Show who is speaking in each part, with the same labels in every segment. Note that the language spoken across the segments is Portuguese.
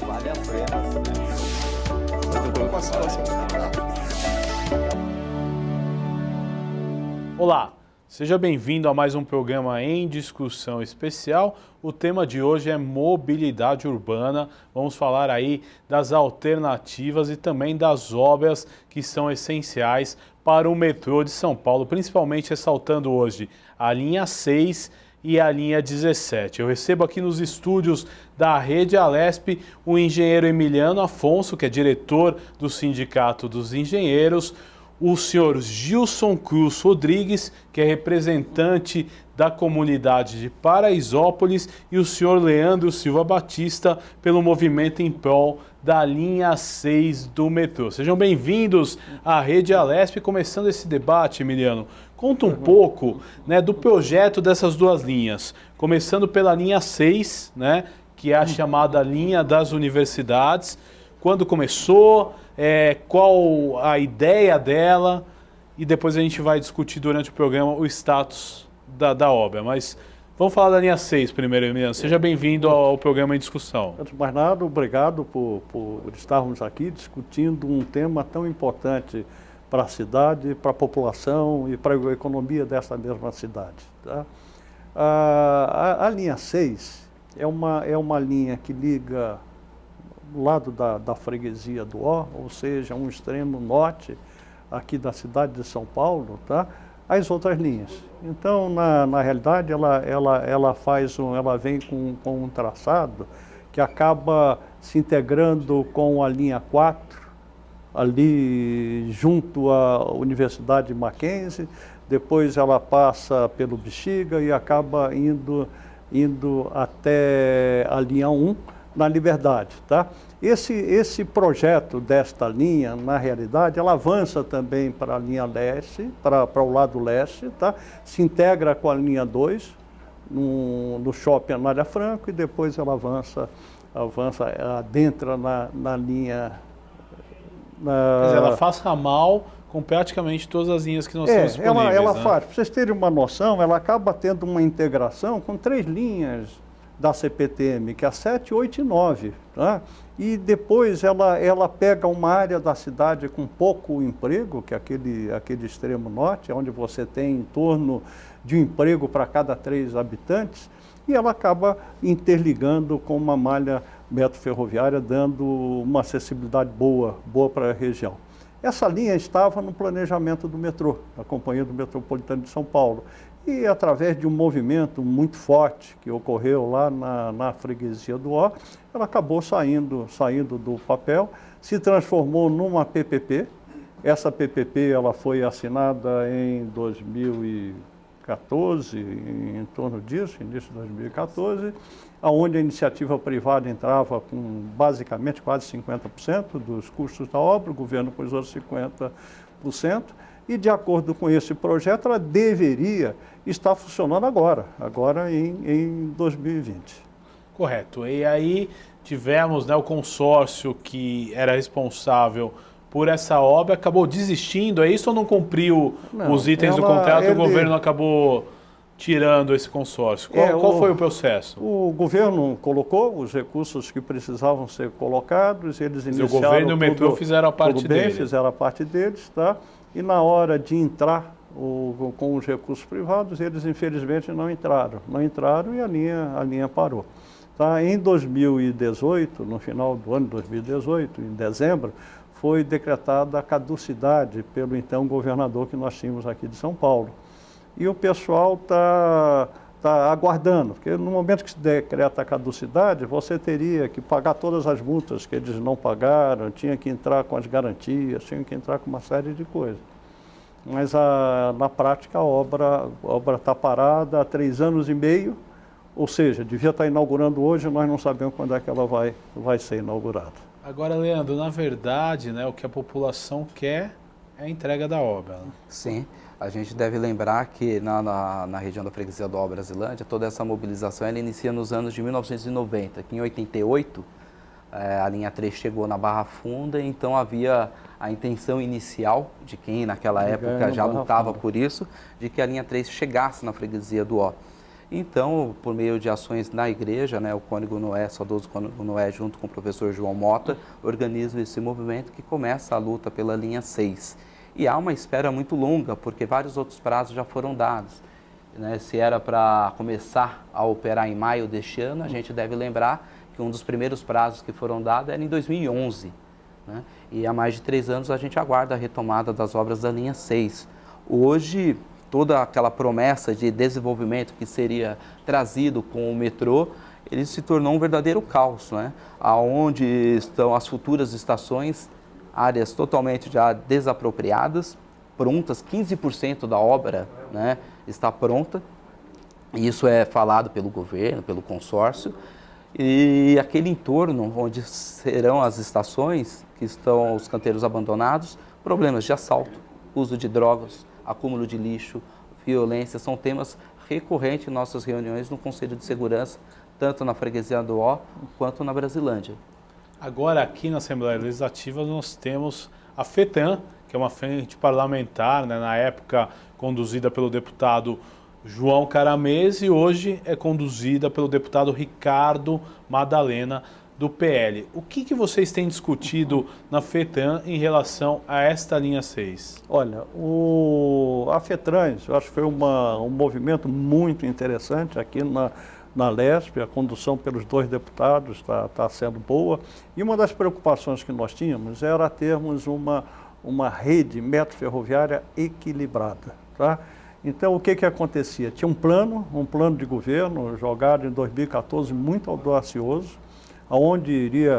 Speaker 1: vale a pena, né?
Speaker 2: Muito bom com a situação.
Speaker 3: Olá, seja bem-vindo a mais um programa em discussão especial. O tema de hoje é mobilidade urbana. Vamos falar aí das alternativas e também das obras que são essenciais para o metrô de São Paulo, principalmente ressaltando hoje a linha 6 e a linha 17. Eu recebo aqui nos estúdios da Rede Alesp o engenheiro Emiliano Afonso, que é diretor do Sindicato dos Engenheiros, o senhor Gilson Cruz Rodrigues, que é representante da comunidade de Paraisópolis, e o senhor Leandro Silva Batista, pelo movimento em prol da linha 6 do metrô. Sejam bem-vindos à Rede Alesp. Começando esse debate, Emiliano, conta um pouco, né, do projeto dessas duas linhas, começando pela linha 6, né, que é a chamada linha das universidades. Quando começou, qual a ideia dela, e depois a gente vai discutir durante o programa o status da obra. Mas vamos falar da linha 6 primeiro, Emiliano. Seja bem-vindo ao programa em discussão.
Speaker 2: Antes de mais nada, obrigado por estarmos aqui discutindo um tema tão importante para a cidade, para a população e para a economia dessa mesma cidade. Tá? A linha 6 é uma linha que liga do lado da freguesia do Ó, ou seja, um extremo norte aqui da cidade de São Paulo, tá? As outras linhas. Então, na realidade, ela vem com um traçado que acaba se integrando com a linha 4, ali junto à Universidade Mackenzie, depois ela passa pelo Bexiga e acaba indo até a linha 1, na Liberdade, tá? Esse projeto desta linha, na realidade, ela avança também para a linha leste, para o lado leste, tá? Se integra com a linha 2, no shopping Anália Franco, e depois ela adentra na linha...
Speaker 3: Mas ela faz ramal com praticamente todas as linhas que nós temos disponíveis.
Speaker 2: Ela
Speaker 3: né?
Speaker 2: faz, para vocês terem uma noção, ela acaba tendo uma integração com 3 linhas da CPTM, que é a 7, 8 e 9. Tá? E depois ela pega uma área da cidade com pouco emprego, que é aquele extremo norte, onde você tem em torno de um emprego para cada 3 habitantes, e ela acaba interligando com uma malha metroferroviária, dando uma acessibilidade boa para a região. Essa linha estava no planejamento do metrô, da Companhia do Metropolitano de São Paulo. E através de um movimento muito forte que ocorreu lá na freguesia do Ó, ela acabou saindo do papel, se transformou numa PPP. Essa PPP ela foi assinada em 2014, em torno disso, início de 2014, onde a iniciativa privada entrava com basicamente quase 50% dos custos da obra, o governo com os outros 50%. E, de acordo com esse projeto, ela deveria estar funcionando agora em 2020.
Speaker 3: Correto. E aí tivemos, né, o consórcio que era responsável por essa obra, acabou desistindo, é isso, ou não cumpriu os itens do contrato e o governo acabou tirando esse consórcio? Qual foi o processo?
Speaker 2: O governo colocou os recursos que precisavam ser colocados, eles iniciaram
Speaker 3: o governo e o metrô fizeram a parte deles.
Speaker 2: Fizeram a parte deles, tá? E na hora de entrar com os recursos privados, eles infelizmente não entraram e a linha parou. Tá? Em 2018, no final do ano de 2018, em dezembro, foi decretada a caducidade pelo então governador que nós tínhamos aqui de São Paulo. E o pessoal está aguardando, porque no momento que se decreta a caducidade, você teria que pagar todas as multas que eles não pagaram, tinha que entrar com as garantias, tinha que entrar com uma série de coisas. Mas na prática a obra está parada há 3 anos e meio, ou seja, devia estar inaugurando hoje, nós não sabemos quando é que ela vai ser inaugurada.
Speaker 3: Agora, Leandro, na verdade, né, o que a população quer é a entrega da obra. Né?
Speaker 1: Sim. A gente deve lembrar que na região da freguesia do Ó Brasilândia, toda essa mobilização ela inicia nos anos de 1990, que em 88 a linha 3 chegou na Barra Funda, então havia a intenção inicial de quem naquela época já lutava por isso, de que a linha 3 chegasse na freguesia do Ó. Então, por meio de ações na igreja, né, o Cônego Noé, saudoso Cônego Noé, junto com o professor João Mota, organiza esse movimento que começa a luta pela linha 6. E há uma espera muito longa, porque vários outros prazos já foram dados. Né? Se era para começar a operar em maio deste ano, a gente deve lembrar que um dos primeiros prazos que foram dados era em 2011. Né? E há mais de 3 anos a gente aguarda a retomada das obras da linha 6. Hoje, toda aquela promessa de desenvolvimento que seria trazido com o metrô, ele se tornou um verdadeiro caos, né? Aonde estão as futuras estações, áreas totalmente já desapropriadas, prontas, 15% da obra, né, está pronta, e isso é falado pelo governo, pelo consórcio, e aquele entorno onde serão as estações, que estão os canteiros abandonados, problemas de assalto, uso de drogas, acúmulo de lixo, violência, são temas recorrentes em nossas reuniões no Conselho de Segurança, tanto na freguesia do Ó, quanto na Brasilândia.
Speaker 3: Agora, aqui na Assembleia Legislativa, nós temos a FETAM, que é uma frente parlamentar, né, na época conduzida pelo deputado João Caramês, e hoje é conduzida pelo deputado Ricardo Madalena, do PL. O que vocês têm discutido na FETAM em relação a esta linha 6?
Speaker 2: Olha, a FETRANS, eu acho que foi um movimento muito interessante aqui na LESP, a condução pelos 2 deputados está sendo boa, e uma das preocupações que nós tínhamos era termos uma rede metro-ferroviária equilibrada, tá? Então, o que acontecia? Tinha um plano de governo jogado em 2014, muito audacioso, onde iria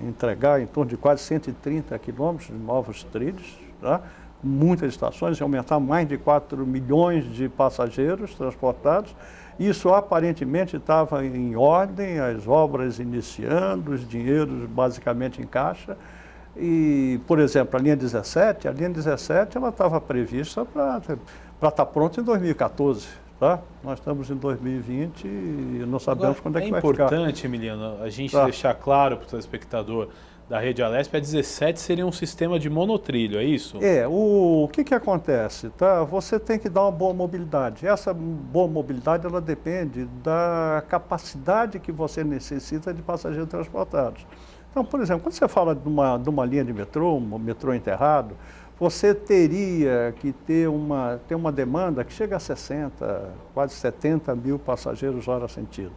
Speaker 2: entregar em torno de quase 130 quilômetros de novos trilhos, tá? Muitas estações, e aumentar mais de 4 milhões de passageiros transportados. Isso aparentemente estava em ordem, as obras iniciando, os dinheiros basicamente em caixa. E, por exemplo, a linha 17 ela estava prevista para estar pronta em 2014. Tá? Nós estamos em 2020 e não sabemos quando é que vai ficar.
Speaker 3: É importante, Emiliano, a gente deixar claro para o telespectador da Rede Alesp, a 17 seria um sistema de monotrilho, é isso?
Speaker 2: O que acontece? Tá? Você tem que dar uma boa mobilidade. Essa boa mobilidade ela depende da capacidade que você necessita de passageiros transportados. Então, por exemplo, quando você fala de uma linha de metrô, um metrô enterrado, você teria que ter uma demanda que chega a 60, quase 70 mil passageiros hora sentido.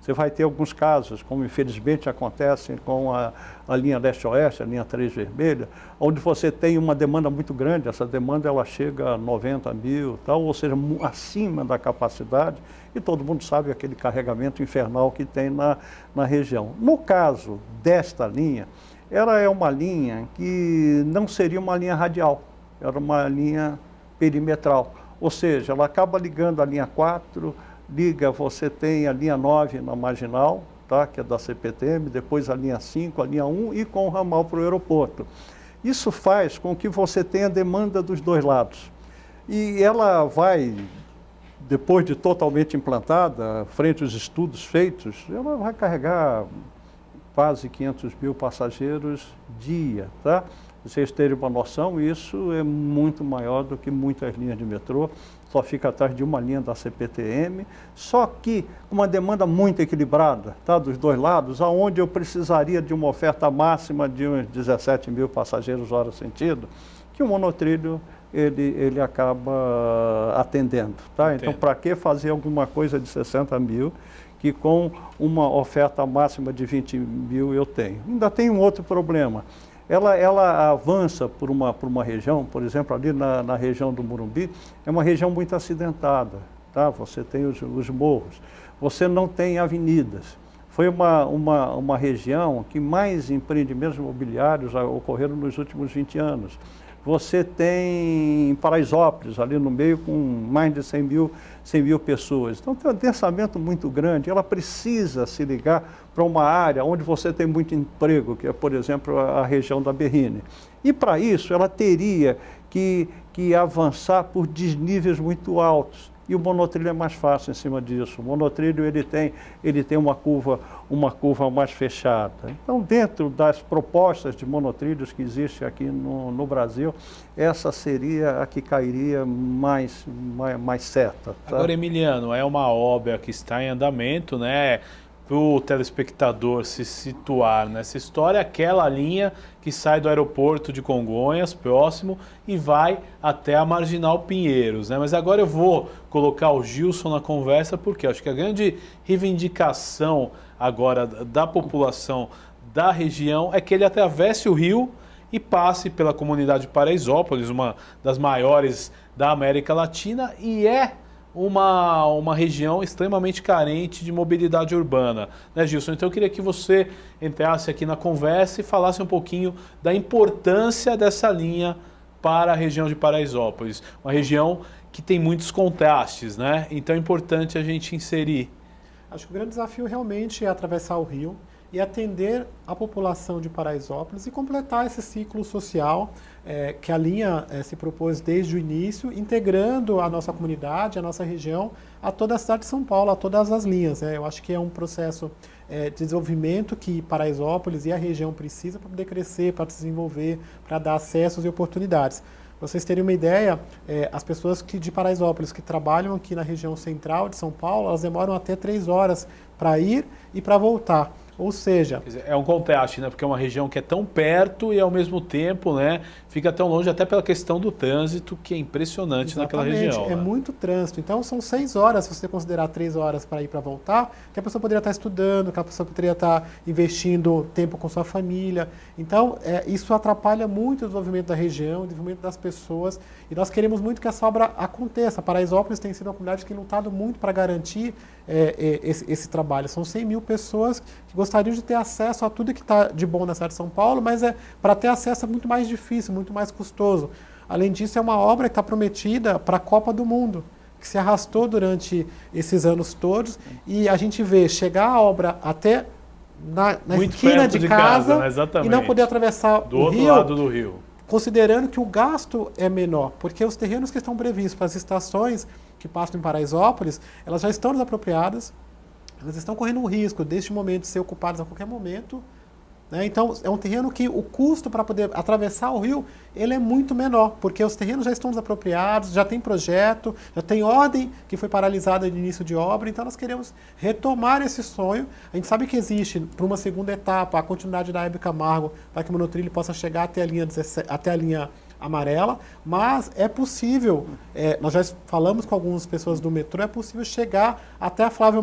Speaker 2: Você vai ter alguns casos, como infelizmente acontece com a linha leste-oeste, a linha 3 vermelha, onde você tem uma demanda muito grande, essa demanda ela chega a 90 mil, tal, ou seja, acima da capacidade, e todo mundo sabe aquele carregamento infernal que tem na região. No caso desta linha, ela é uma linha que não seria uma linha radial, era uma linha perimetral, ou seja, ela acaba ligando a linha 4, você tem a linha 9 na Marginal, tá, que é da CPTM, depois a linha 5, a linha 1 e com o ramal para o aeroporto. Isso faz com que você tenha demanda dos 2 lados. E ela vai, depois de totalmente implantada, frente aos estudos feitos, ela vai carregar quase 500 mil passageiros dia, tá? Vocês terem uma noção, isso é muito maior do que muitas linhas de metrô, só fica atrás de uma linha da CPTM, só que uma demanda muito equilibrada, tá? Dos 2 lados, aonde eu precisaria de uma oferta máxima de uns 17 mil passageiros hora sentido, que o monotrilho ele acaba atendendo, tá? Então, para que fazer alguma coisa de 60 mil, que com uma oferta máxima de 20 mil eu tenho? Ainda tem um outro problema. Ela avança por uma região, por exemplo, ali na região do Morumbi, é uma região muito acidentada, tá? Você tem os morros, você não tem avenidas. Foi uma região que mais empreendimentos imobiliários ocorreram nos últimos 20 anos. Você tem Paraisópolis ali no meio com mais de 100 mil pessoas. Então tem um densamento muito grande, ela precisa se ligar para uma área onde você tem muito emprego, que é, por exemplo, a região da Berrine. E para isso ela teria que avançar por desníveis muito altos. e o monotrilho é mais fácil em cima disso. O monotrilho ele tem uma curva mais fechada. Então, dentro das propostas de monotrilhos que existem aqui no Brasil, essa seria a que cairia mais certa. Tá?
Speaker 3: Agora, Emiliano, é uma obra que está em andamento, né? Para o telespectador se situar nessa história, aquela linha que sai do aeroporto de Congonhas, próximo, e vai até a Marginal Pinheiros, né? Mas agora eu vou colocar o Gilson na conversa, porque acho que a grande reivindicação agora da população da região é que ele atravesse o rio e passe pela comunidade de Paraisópolis, uma das maiores da América Latina, e é uma região extremamente carente de mobilidade urbana, né, Gilson? Então eu queria que você entrasse aqui na conversa e falasse um pouquinho da importância dessa linha para a região de Paraisópolis, uma região que tem muitos contrastes, né? Então é importante a gente inserir.
Speaker 4: Acho que o grande desafio realmente é atravessar o rio e atender a população de Paraisópolis e completar esse ciclo social que a linha se propôs desde o início, integrando a nossa comunidade, a nossa região, a toda a cidade de São Paulo, a todas as linhas. Eu acho que é um processo de desenvolvimento que Paraisópolis e a região precisam para poder crescer, para se desenvolver, para dar acessos e oportunidades. Para vocês terem uma ideia, as pessoas de Paraisópolis que trabalham aqui na região central de São Paulo, elas demoram até 3 horas para ir e para voltar. Ou seja...
Speaker 3: Quer dizer, é um contraste, né? Porque é uma região que é tão perto e ao mesmo tempo, né, fica tão longe, até pela questão do trânsito, que é impressionante. Exatamente, naquela região.
Speaker 4: É, né? Muito trânsito. Então são 6 horas, se você considerar 3 horas para ir para voltar, que a pessoa poderia estar estudando, que a pessoa poderia estar investindo tempo com sua família. Então isso atrapalha muito o desenvolvimento da região, o desenvolvimento das pessoas, e nós queremos muito que essa obra aconteça. Paraisópolis tem sido uma comunidade que tem lutado muito para garantir esse trabalho. São 100 mil pessoas que gostariam de ter acesso a tudo que está de bom na cidade de São Paulo, mas para ter acesso é muito mais difícil, muito mais custoso. Além disso, é uma obra que está prometida para a Copa do Mundo, que se arrastou durante esses anos todos, e a gente vê chegar a obra até na esquina de casa,
Speaker 3: né?
Speaker 4: E não poder atravessar
Speaker 3: do outro lado do rio.
Speaker 4: Considerando que o gasto é menor, porque os terrenos que estão previstos para as estações que passam em Paraisópolis, elas já estão desapropriadas, elas estão correndo um risco, deste momento, de ser ocupadas a qualquer momento. Né? Então, é um terreno que o custo para poder atravessar o rio, ele é muito menor, porque os terrenos já estão desapropriados, já tem projeto, já tem ordem que foi paralisada de início de obra, então nós queremos retomar esse sonho. A gente sabe que existe, para uma segunda etapa, a continuidade da Hebe Camargo, para que o monotrilho possa chegar até a linha amarela, mas é possível, nós já falamos com algumas pessoas do metrô, é possível chegar até a Flávio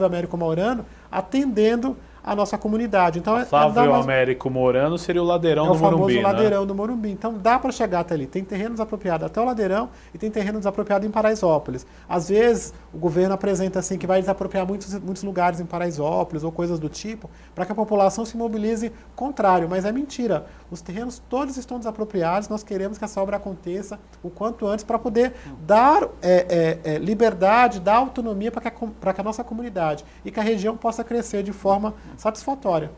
Speaker 4: Américo Maurano, atendendo a nossa comunidade. Então,
Speaker 3: Flávio Américo Maurano seria o ladeirão do Morumbi,
Speaker 4: É o famoso ladeirão,
Speaker 3: né?
Speaker 4: do Morumbi. Então dá para chegar até ali. Tem terrenos apropriados até o ladeirão e tem terrenos desapropriados em Paraisópolis. Às vezes o governo apresenta assim que vai desapropriar muitos lugares em Paraisópolis ou coisas do tipo, para que a população se mobilize contrário, mas é mentira. Os terrenos todos estão desapropriados, nós queremos que essa obra aconteça o quanto antes para poder dar liberdade, dar autonomia para que a nossa comunidade e que a região possa crescer de forma satisfatória.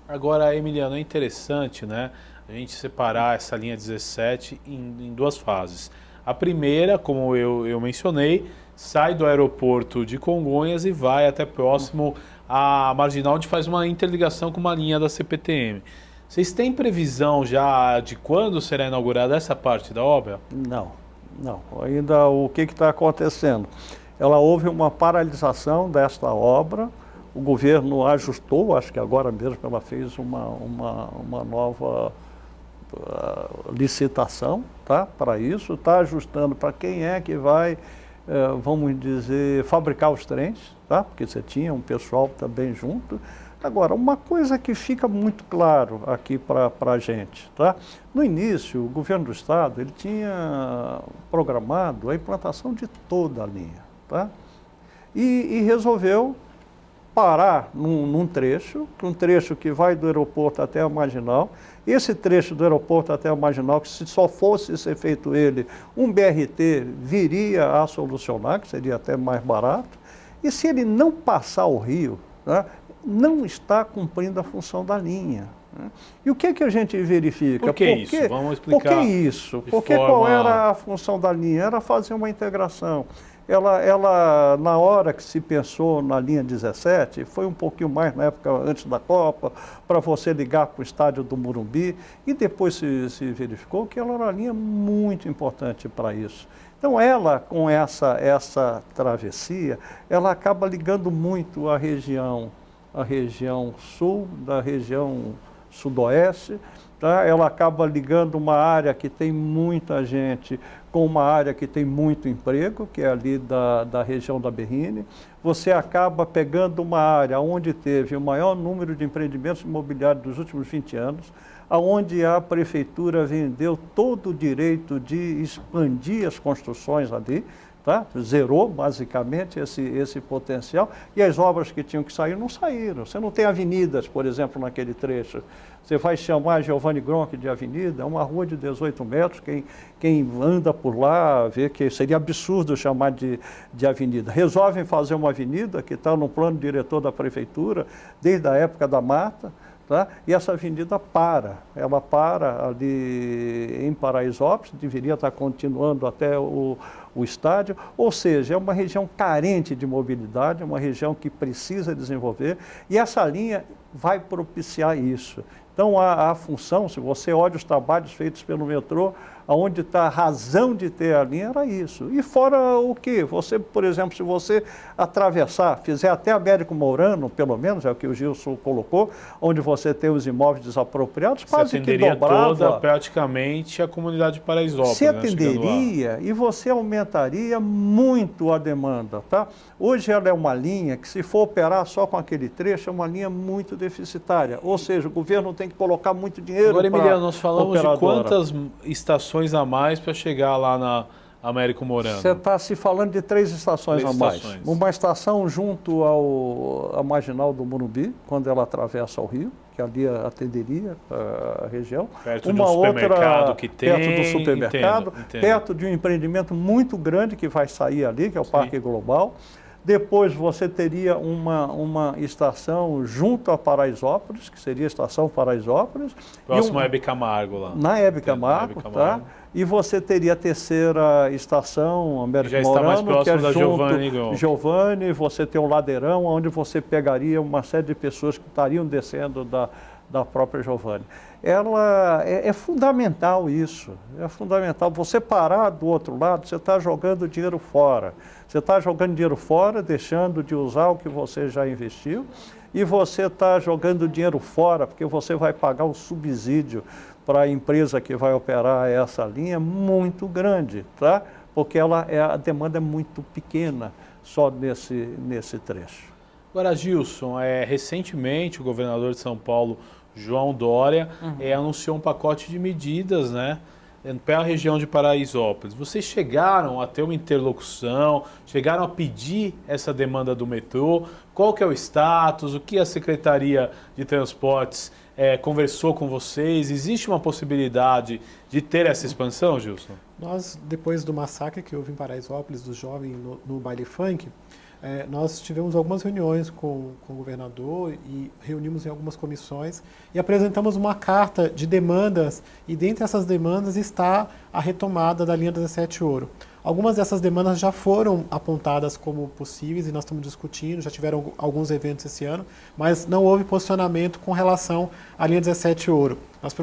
Speaker 3: Agora, Emiliano, é interessante, né, a gente separar essa linha 17 em 2 fases. A primeira, como eu mencionei, sai do aeroporto de Congonhas e vai até próximo à Marginal, onde faz uma interligação com uma linha da CPTM. Vocês têm previsão já de quando será inaugurada essa parte da obra?
Speaker 2: Não. Ainda o que está acontecendo? Houve uma paralisação desta obra. O governo ajustou, acho que agora mesmo ela fez uma nova licitação, tá, para isso, está ajustando para quem é que vai, vamos dizer, fabricar os trens, tá, porque você tinha um pessoal também junto. Agora, uma coisa que fica muito claro aqui para a gente, tá? No início, o governo do estado ele tinha programado a implantação de toda a linha, tá? E resolveu parar num trecho, um trecho que vai do aeroporto até a Marginal. Esse trecho do aeroporto até a Marginal, que se só fosse ser feito ele, um BRT viria a solucionar, que seria até mais barato. E se ele não passar o rio, né, não está cumprindo a função da linha. Né? E o que a gente verifica?
Speaker 3: Por que isso? Vamos explicar.
Speaker 2: Por que isso? Porque qual era a função da linha? Era fazer uma integração ela, na hora que se pensou na linha 17, foi um pouquinho mais na época antes da Copa, para você ligar para o estádio do Morumbi, e depois se verificou que ela era uma linha muito importante para isso. Então ela, com essa travessia, ela acaba ligando muito a região sul, da região sudoeste, tá? Ela acaba ligando uma área que tem muita gente com uma área que tem muito emprego, que é ali da região da Berrini. Você acaba pegando uma área onde teve o maior número de empreendimentos imobiliários dos últimos 20 anos, onde a prefeitura vendeu todo o direito de expandir as construções ali, tá? Zerou basicamente esse potencial, e as obras que tinham que sair não saíram. Você não tem avenidas, por exemplo, naquele trecho. Você vai chamar Giovanni Gronchi de avenida, é uma rua de 18 metros, quem anda por lá vê que seria absurdo chamar de avenida. Resolvem fazer uma avenida que está no plano diretor da prefeitura, desde a época da Mata, tá? E essa avenida ela para ali em Paraisópolis, deveria estar continuando até o estádio, ou seja, é uma região carente de mobilidade, é uma região que precisa desenvolver, e essa linha vai propiciar isso. Então, a função, se você olha os trabalhos feitos pelo metrô, onde está a razão de ter a linha, era isso. E fora o quê? Você, por exemplo, se você atravessar, fizer até Américo Mourano, pelo menos, é o que o Gilson colocou, onde você tem os imóveis desapropriados, quase que dobrava.
Speaker 3: Toda, praticamente, a comunidade de Paraisópolis.
Speaker 2: Você atenderia, e você aumentaria muito a demanda, tá? Hoje ela é uma linha que, se for operar só com aquele trecho, é uma linha muito deficitária. Ou seja, o governo tem que colocar muito dinheiro.
Speaker 3: Agora, Emiliano, nós falamos
Speaker 2: operadora.
Speaker 3: De quantas estações a mais para chegar lá na Américo Mourano?
Speaker 2: Você está se falando de 3 estações a mais. Uma estação junto à marginal do Morumbi, quando ela atravessa o rio, que ali atenderia a região.
Speaker 3: Perto
Speaker 2: uma
Speaker 3: de um supermercado
Speaker 2: outra,
Speaker 3: que tem.
Speaker 2: Perto do supermercado,
Speaker 3: entendo.
Speaker 2: Perto de um empreendimento muito grande que vai sair ali, que é o Parque Global. Depois você teria uma estação junto a Paraisópolis, que seria a Estação Paraisópolis.
Speaker 3: Próximo a Hebe Camargo lá.
Speaker 2: Na Hebe Camargo, tá? E você teria a terceira estação, Américo Mourano, que é junto Giovanni, você tem um ladeirão, onde você pegaria uma série de pessoas que estariam descendo da própria Giovanni. Ela é fundamental isso, é fundamental. Você parar do outro lado, você está jogando dinheiro fora. Você está jogando dinheiro fora, deixando de usar o que você já investiu, e você está jogando dinheiro fora, porque você vai pagar o subsídio para a empresa que vai operar essa linha muito grande, tá? Porque a demanda é muito pequena só nesse trecho.
Speaker 3: Agora, Gilson, recentemente o governador de São Paulo, João Dória, anunciou um pacote de medidas, né, para a região de Paraisópolis. Vocês chegaram a ter uma interlocução, chegaram a pedir essa demanda do metrô? Qual que é o status? O que a Secretaria de Transportes conversou com vocês? Existe uma possibilidade de ter essa expansão, Gilson?
Speaker 4: Nós, depois do massacre que houve em Paraisópolis, do jovem no baile funk, nós tivemos algumas reuniões com o governador e reunimos em algumas comissões e apresentamos uma carta de demandas, e dentre essas demandas está a retomada da linha 17 Ouro. Algumas dessas demandas já foram apontadas como possíveis e nós estamos discutindo, já tiveram alguns eventos esse ano, mas não houve posicionamento com relação à linha 17 Ouro. Nós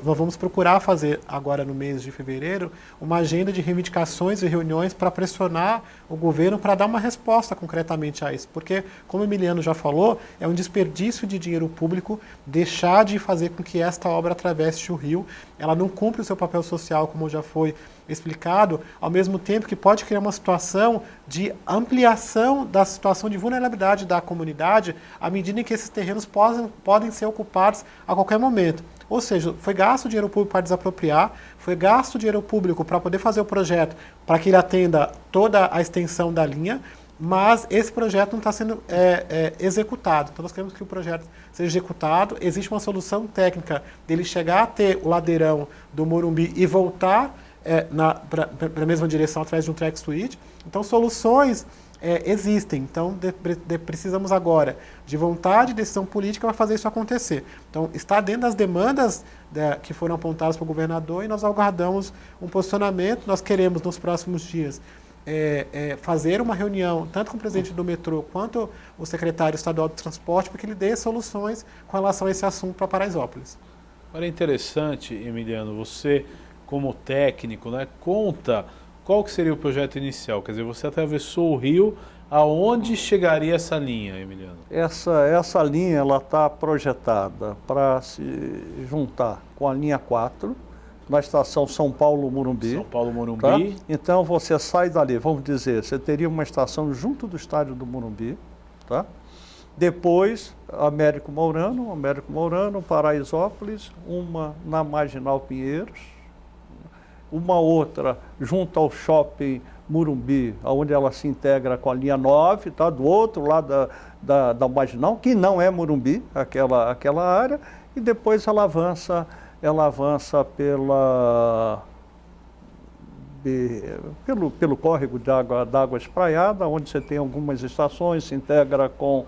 Speaker 4: vamos procurar fazer agora no mês de fevereiro uma agenda de reivindicações e reuniões para pressionar o governo para dar uma resposta concretamente a isso. Porque, como o Emiliano já falou, é um desperdício de dinheiro público deixar de fazer com que esta obra atravesse o rio. Ela não cumpre o seu papel social, como já foi explicado, ao mesmo tempo que pode criar uma situação de ampliação da situação de vulnerabilidade da comunidade à medida em que esses terrenos podem ser ocupados a qualquer momento. Ou seja, foi gasto dinheiro público para desapropriar, foi gasto dinheiro público para poder fazer o projeto para que ele atenda toda a extensão da linha, mas esse projeto não está sendo executado. Então nós queremos que o projeto seja executado. Existe uma solução técnica dele chegar a ter o ladeirão do Morumbi e voltar para a mesma direção através de um track switch. Então soluções existem. Então precisamos agora de vontade e decisão política para fazer isso acontecer. Então está dentro das demandas que foram apontadas para o governador e nós aguardamos um posicionamento. Nós queremos nos próximos dias fazer uma reunião, tanto com o presidente do metrô quanto o secretário estadual de transporte, para que ele dê soluções com relação a esse assunto para Paraisópolis.
Speaker 3: Agora é interessante, Emiliano, você como técnico, né, conta qual que seria o projeto inicial. Quer dizer, você atravessou o rio, aonde chegaria essa linha, Emiliano?
Speaker 2: Essa linha ela está projetada para se juntar com a linha 4, na estação São Paulo-Morumbi.
Speaker 3: São Paulo-Morumbi.
Speaker 2: Tá? Então você sai dali, vamos dizer, você teria uma estação junto do estádio do Morumbi, tá? Depois Américo Mourano, Paraisópolis, uma na Marginal Pinheiros, uma outra junto ao shopping Morumbi, onde ela se integra com a linha 9, tá? Do outro lado da Marginal, que não é Morumbi, aquela área, e depois ela avança pelo córrego de água espraiada, onde você tem algumas estações, se integra com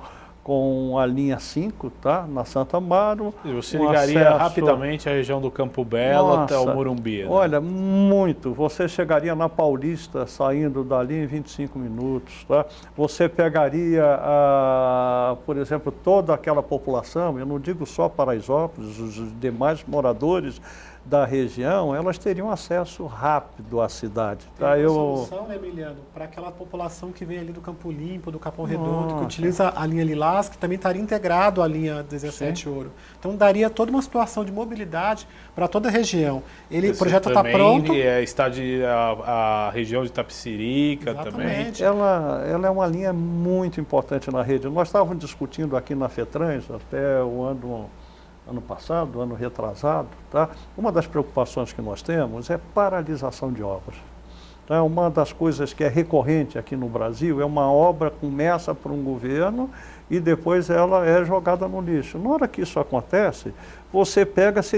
Speaker 2: a linha 5, tá? Na Santa Amaro.
Speaker 3: E você ligaria rapidamente a região do Campo Belo até o Morumbi, né?
Speaker 2: Olha, muito. Você chegaria na Paulista saindo dali em 25 minutos, tá? Você pegaria, por exemplo, toda aquela população, eu não digo só Paraisópolis, os demais moradores da região, elas teriam acesso rápido à cidade. Tá?
Speaker 4: Tem uma solução, né, Emiliano, para aquela população que vem ali do Campo Limpo, do Capão Redondo, que utiliza a linha Lilás, que também estaria integrado à linha 17
Speaker 2: Sim.
Speaker 4: Ouro. Então daria toda uma situação de mobilidade para toda a região. O projeto está
Speaker 3: também
Speaker 4: pronto.
Speaker 3: Está a região de Tapicirica também.
Speaker 4: Exatamente.
Speaker 2: Ela é uma linha muito importante na rede. Nós estávamos discutindo aqui na FETRANS até o ano passado, ano retrasado, tá? Uma das preocupações que nós temos é paralisação de obras. Tá? Uma das coisas que é recorrente aqui no Brasil é uma obra começa por um governo e depois ela é jogada no lixo. Na hora que isso acontece, você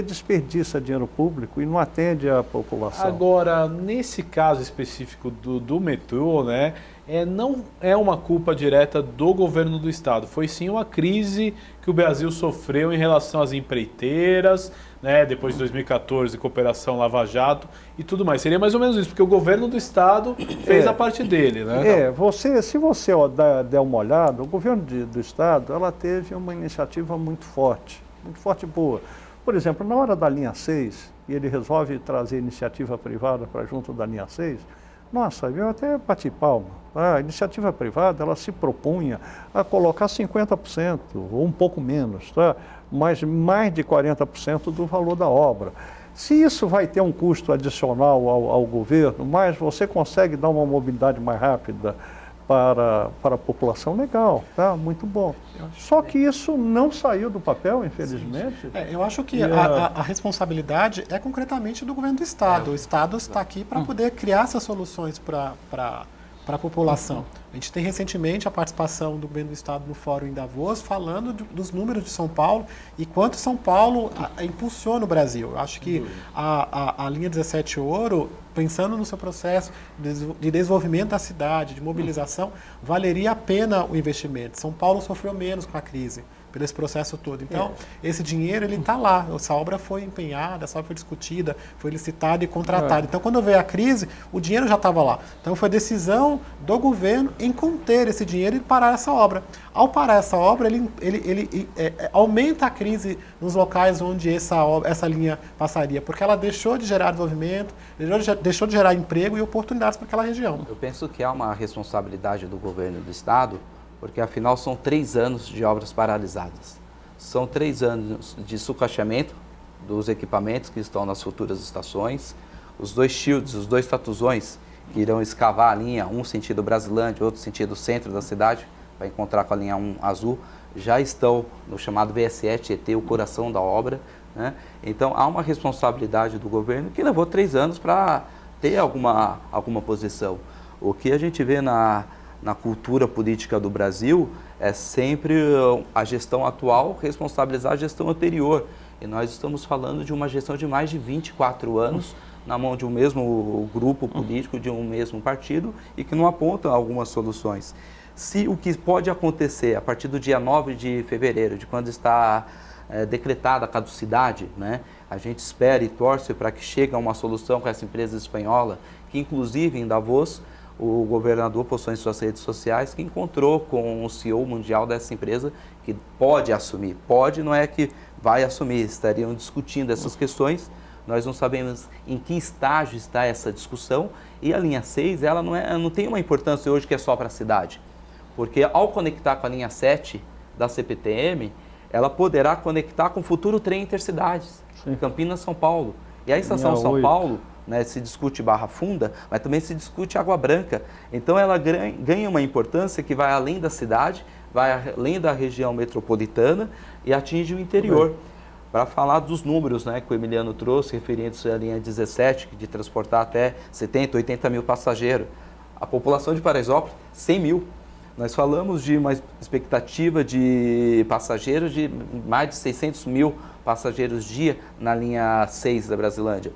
Speaker 2: desperdiça dinheiro público e não atende a população.
Speaker 3: Agora, nesse caso específico do metrô, né, não é uma culpa direta do governo do estado, foi sim uma crise que o Brasil sofreu em relação às empreiteiras, né, depois de 2014, cooperação Lava Jato e tudo mais. Seria mais ou menos isso, porque o governo do estado fez a parte dele, né?
Speaker 2: Se você der uma olhada, o governo do estado, ela teve uma iniciativa muito forte e boa. Por exemplo, na hora da linha 6, e ele resolve trazer iniciativa privada para junto da linha 6, nossa, eu até bati palma. A iniciativa privada, ela se propunha a colocar 50%, ou um pouco menos, tá? Mas mais de 40% do valor da obra. Se isso vai ter um custo adicional ao governo, mas você consegue dar uma mobilidade mais rápida para a população, legal, tá? Muito bom. Só que isso não saiu do papel, infelizmente.
Speaker 4: Eu acho que a responsabilidade é concretamente do governo do estado. O estado está aqui para poder criar essas soluções para a população. A gente tem recentemente a participação do governo do estado no Fórum em Davos, falando dos números de São Paulo e quanto São Paulo impulsiona o Brasil. Eu acho que a linha 17 Ouro, pensando no seu processo de desenvolvimento da cidade, de mobilização, valeria a pena o investimento. São Paulo sofreu menos com a crise, pelo esse processo todo. Então, esse dinheiro, ele está lá. Essa obra foi empenhada, essa obra foi discutida, foi licitada e contratada. Então, quando veio a crise, o dinheiro já estava lá. Então, foi decisão do governo em conter esse dinheiro e parar essa obra. Ao parar essa obra, ele aumenta a crise nos locais onde essa linha passaria, porque ela deixou de gerar desenvolvimento, deixou de gerar emprego e oportunidades para aquela região.
Speaker 1: Eu penso que há uma responsabilidade do governo do estado, porque afinal são 3 anos de obras paralisadas. São 3 anos de sucateamento dos equipamentos que estão nas futuras estações, os 2 shields, os 2 tatuzões que irão escavar a linha, um sentido Brasilândia, outro sentido centro da cidade, para encontrar com a linha 1 azul, já estão no chamado VSE Tietê, o coração da obra, né? Então há uma responsabilidade do governo que levou 3 anos para ter alguma posição. O que a gente vê na cultura política do Brasil é sempre a gestão atual responsabilizar a gestão anterior. E nós estamos falando de uma gestão de mais de 24 anos na mão de um mesmo grupo político, de um mesmo partido, e que não apontam algumas soluções. Se o que pode acontecer a partir do dia 9 de fevereiro, de quando está decretada a caducidade, né, a gente espera e torce para que chegue a uma solução com essa empresa espanhola, que inclusive em Davos, o governador postou em suas redes sociais que encontrou com o CEO mundial dessa empresa que pode assumir. Pode, não é que vai assumir, estariam discutindo essas questões. Nós não sabemos em que estágio está essa discussão e a linha 6 ela não tem uma importância hoje que é só para a cidade. Porque ao conectar com a linha 7 da CPTM, ela poderá conectar com o futuro trem intercidades, Campinas-São Paulo. E a estação São Paulo, né, se discute Barra Funda, mas também se discute Água Branca. Então ela ganha uma importância que vai além da cidade, vai além da região metropolitana e atinge o interior. Para falar dos números, né, que o Emiliano trouxe, referentes à linha 17, de transportar até 70, 80 mil passageiros. A população de Paraisópolis, 100 mil. Nós falamos de uma expectativa de passageiros de mais de 600 mil passageiros dia na linha 6 da Brasilândia.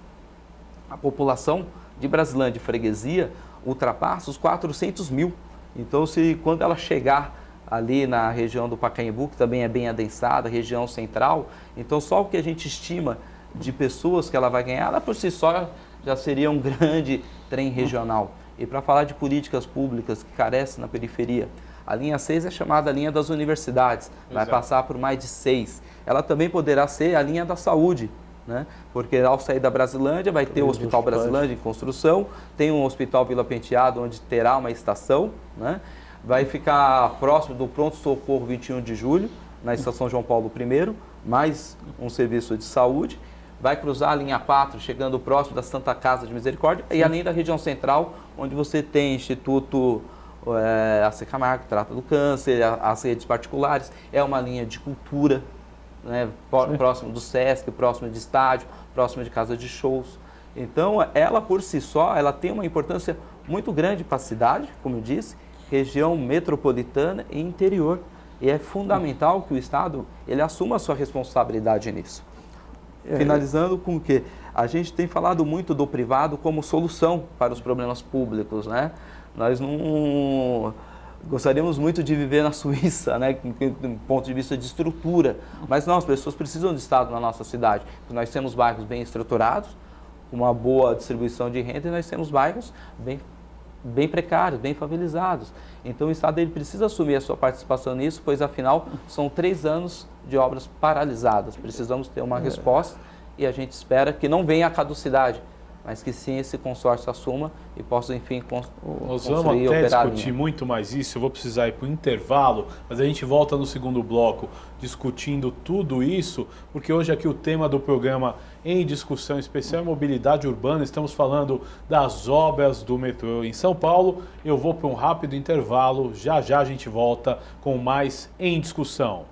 Speaker 1: A população de Brasilândia e Freguesia ultrapassa os 400 mil. Então, quando ela chegar ali na região do Pacaembu, que também é bem adensada, região central, então só o que a gente estima de pessoas que ela vai ganhar, ela por si só já seria um grande trem regional. E para falar de políticas públicas que carecem na periferia, a linha 6 é chamada a linha das universidades, vai passar por mais de 6. Ela também poderá ser a linha da saúde, né? Porque ao sair da Brasilândia vai ter o Hospital Brasilândia em construção, tem um Hospital Vila Penteado onde terá uma estação, né? Vai ficar próximo do Pronto-Socorro 21 de Julho, na estação João Paulo I, mais um serviço de saúde. Vai cruzar a linha 4, chegando próximo da Santa Casa de Misericórdia, e além da região central, onde você tem Instituto AC Camargo, que trata do câncer, as redes particulares, é uma linha de cultura, né, próximo do Sesc, próximo de estádio, próximo de casa de shows. Então, ela por si só, ela tem uma importância muito grande para a cidade, como eu disse, região metropolitana e interior. E é fundamental que o Estado ele assuma a sua responsabilidade nisso. Finalizando com o que a gente tem falado muito do privado como solução para os problemas públicos, né? Nós não gostaríamos muito de viver na Suíça, né, do ponto de vista de estrutura, mas não, as pessoas precisam de Estado na nossa cidade. Nós temos bairros bem estruturados, com uma boa distribuição de renda, e nós temos bairros bem precários, bem favelizados. Então o Estado ele precisa assumir a sua participação nisso, pois afinal são 3 anos de obras paralisadas. Precisamos ter uma resposta e a gente espera que não venha a caducidade, mas que sim esse consórcio assuma e possa, enfim,
Speaker 3: Nós vamos até discutir muito mais isso, eu vou precisar ir para o intervalo, mas a gente volta no segundo bloco discutindo tudo isso, porque hoje aqui o tema do programa em discussão especial é mobilidade urbana, estamos falando das obras do metrô em São Paulo. Eu vou para um rápido intervalo, já já a gente volta com mais em discussão.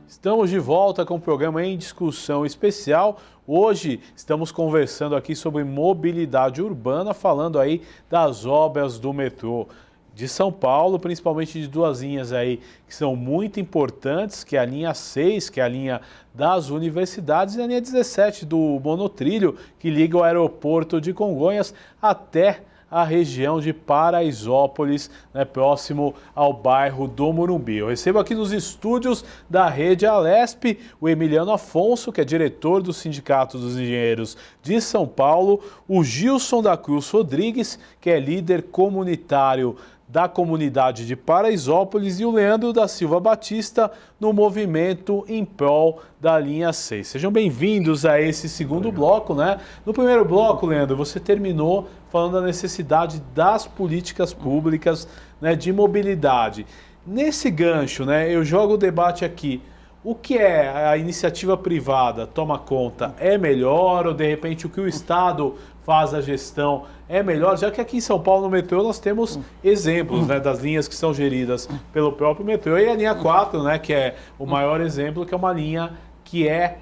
Speaker 3: Estamos de volta com o programa em discussão especial. Hoje estamos conversando aqui sobre mobilidade urbana, falando aí das obras do metrô de São Paulo, principalmente de 2 linhas aí que são muito importantes, que é a linha 6, que é a linha das universidades, e a linha 17 do monotrilho, que liga o aeroporto de Congonhas até a região de Paraisópolis, né, próximo ao bairro do Morumbi. Eu recebo aqui nos estúdios da Rede Alesp o Emiliano Afonso, que é diretor do Sindicato dos Engenheiros de São Paulo, o Gilson da Cruz Rodrigues, que é líder comunitário da comunidade de Paraisópolis, e o Leandro da Silva Batista no movimento em prol da linha 6. Sejam bem-vindos a esse segundo bloco, né? No primeiro bloco, Leandro, você terminou falando da necessidade das políticas públicas, né, de mobilidade. Nesse gancho, né, eu jogo o debate aqui. O que é a iniciativa privada toma conta é melhor, ou de repente o que o Estado faz a gestão é melhor, já que aqui em São Paulo no metrô nós temos exemplos, né, das linhas que são geridas pelo próprio metrô, e a linha 4, né, que é o maior exemplo, que é uma linha que é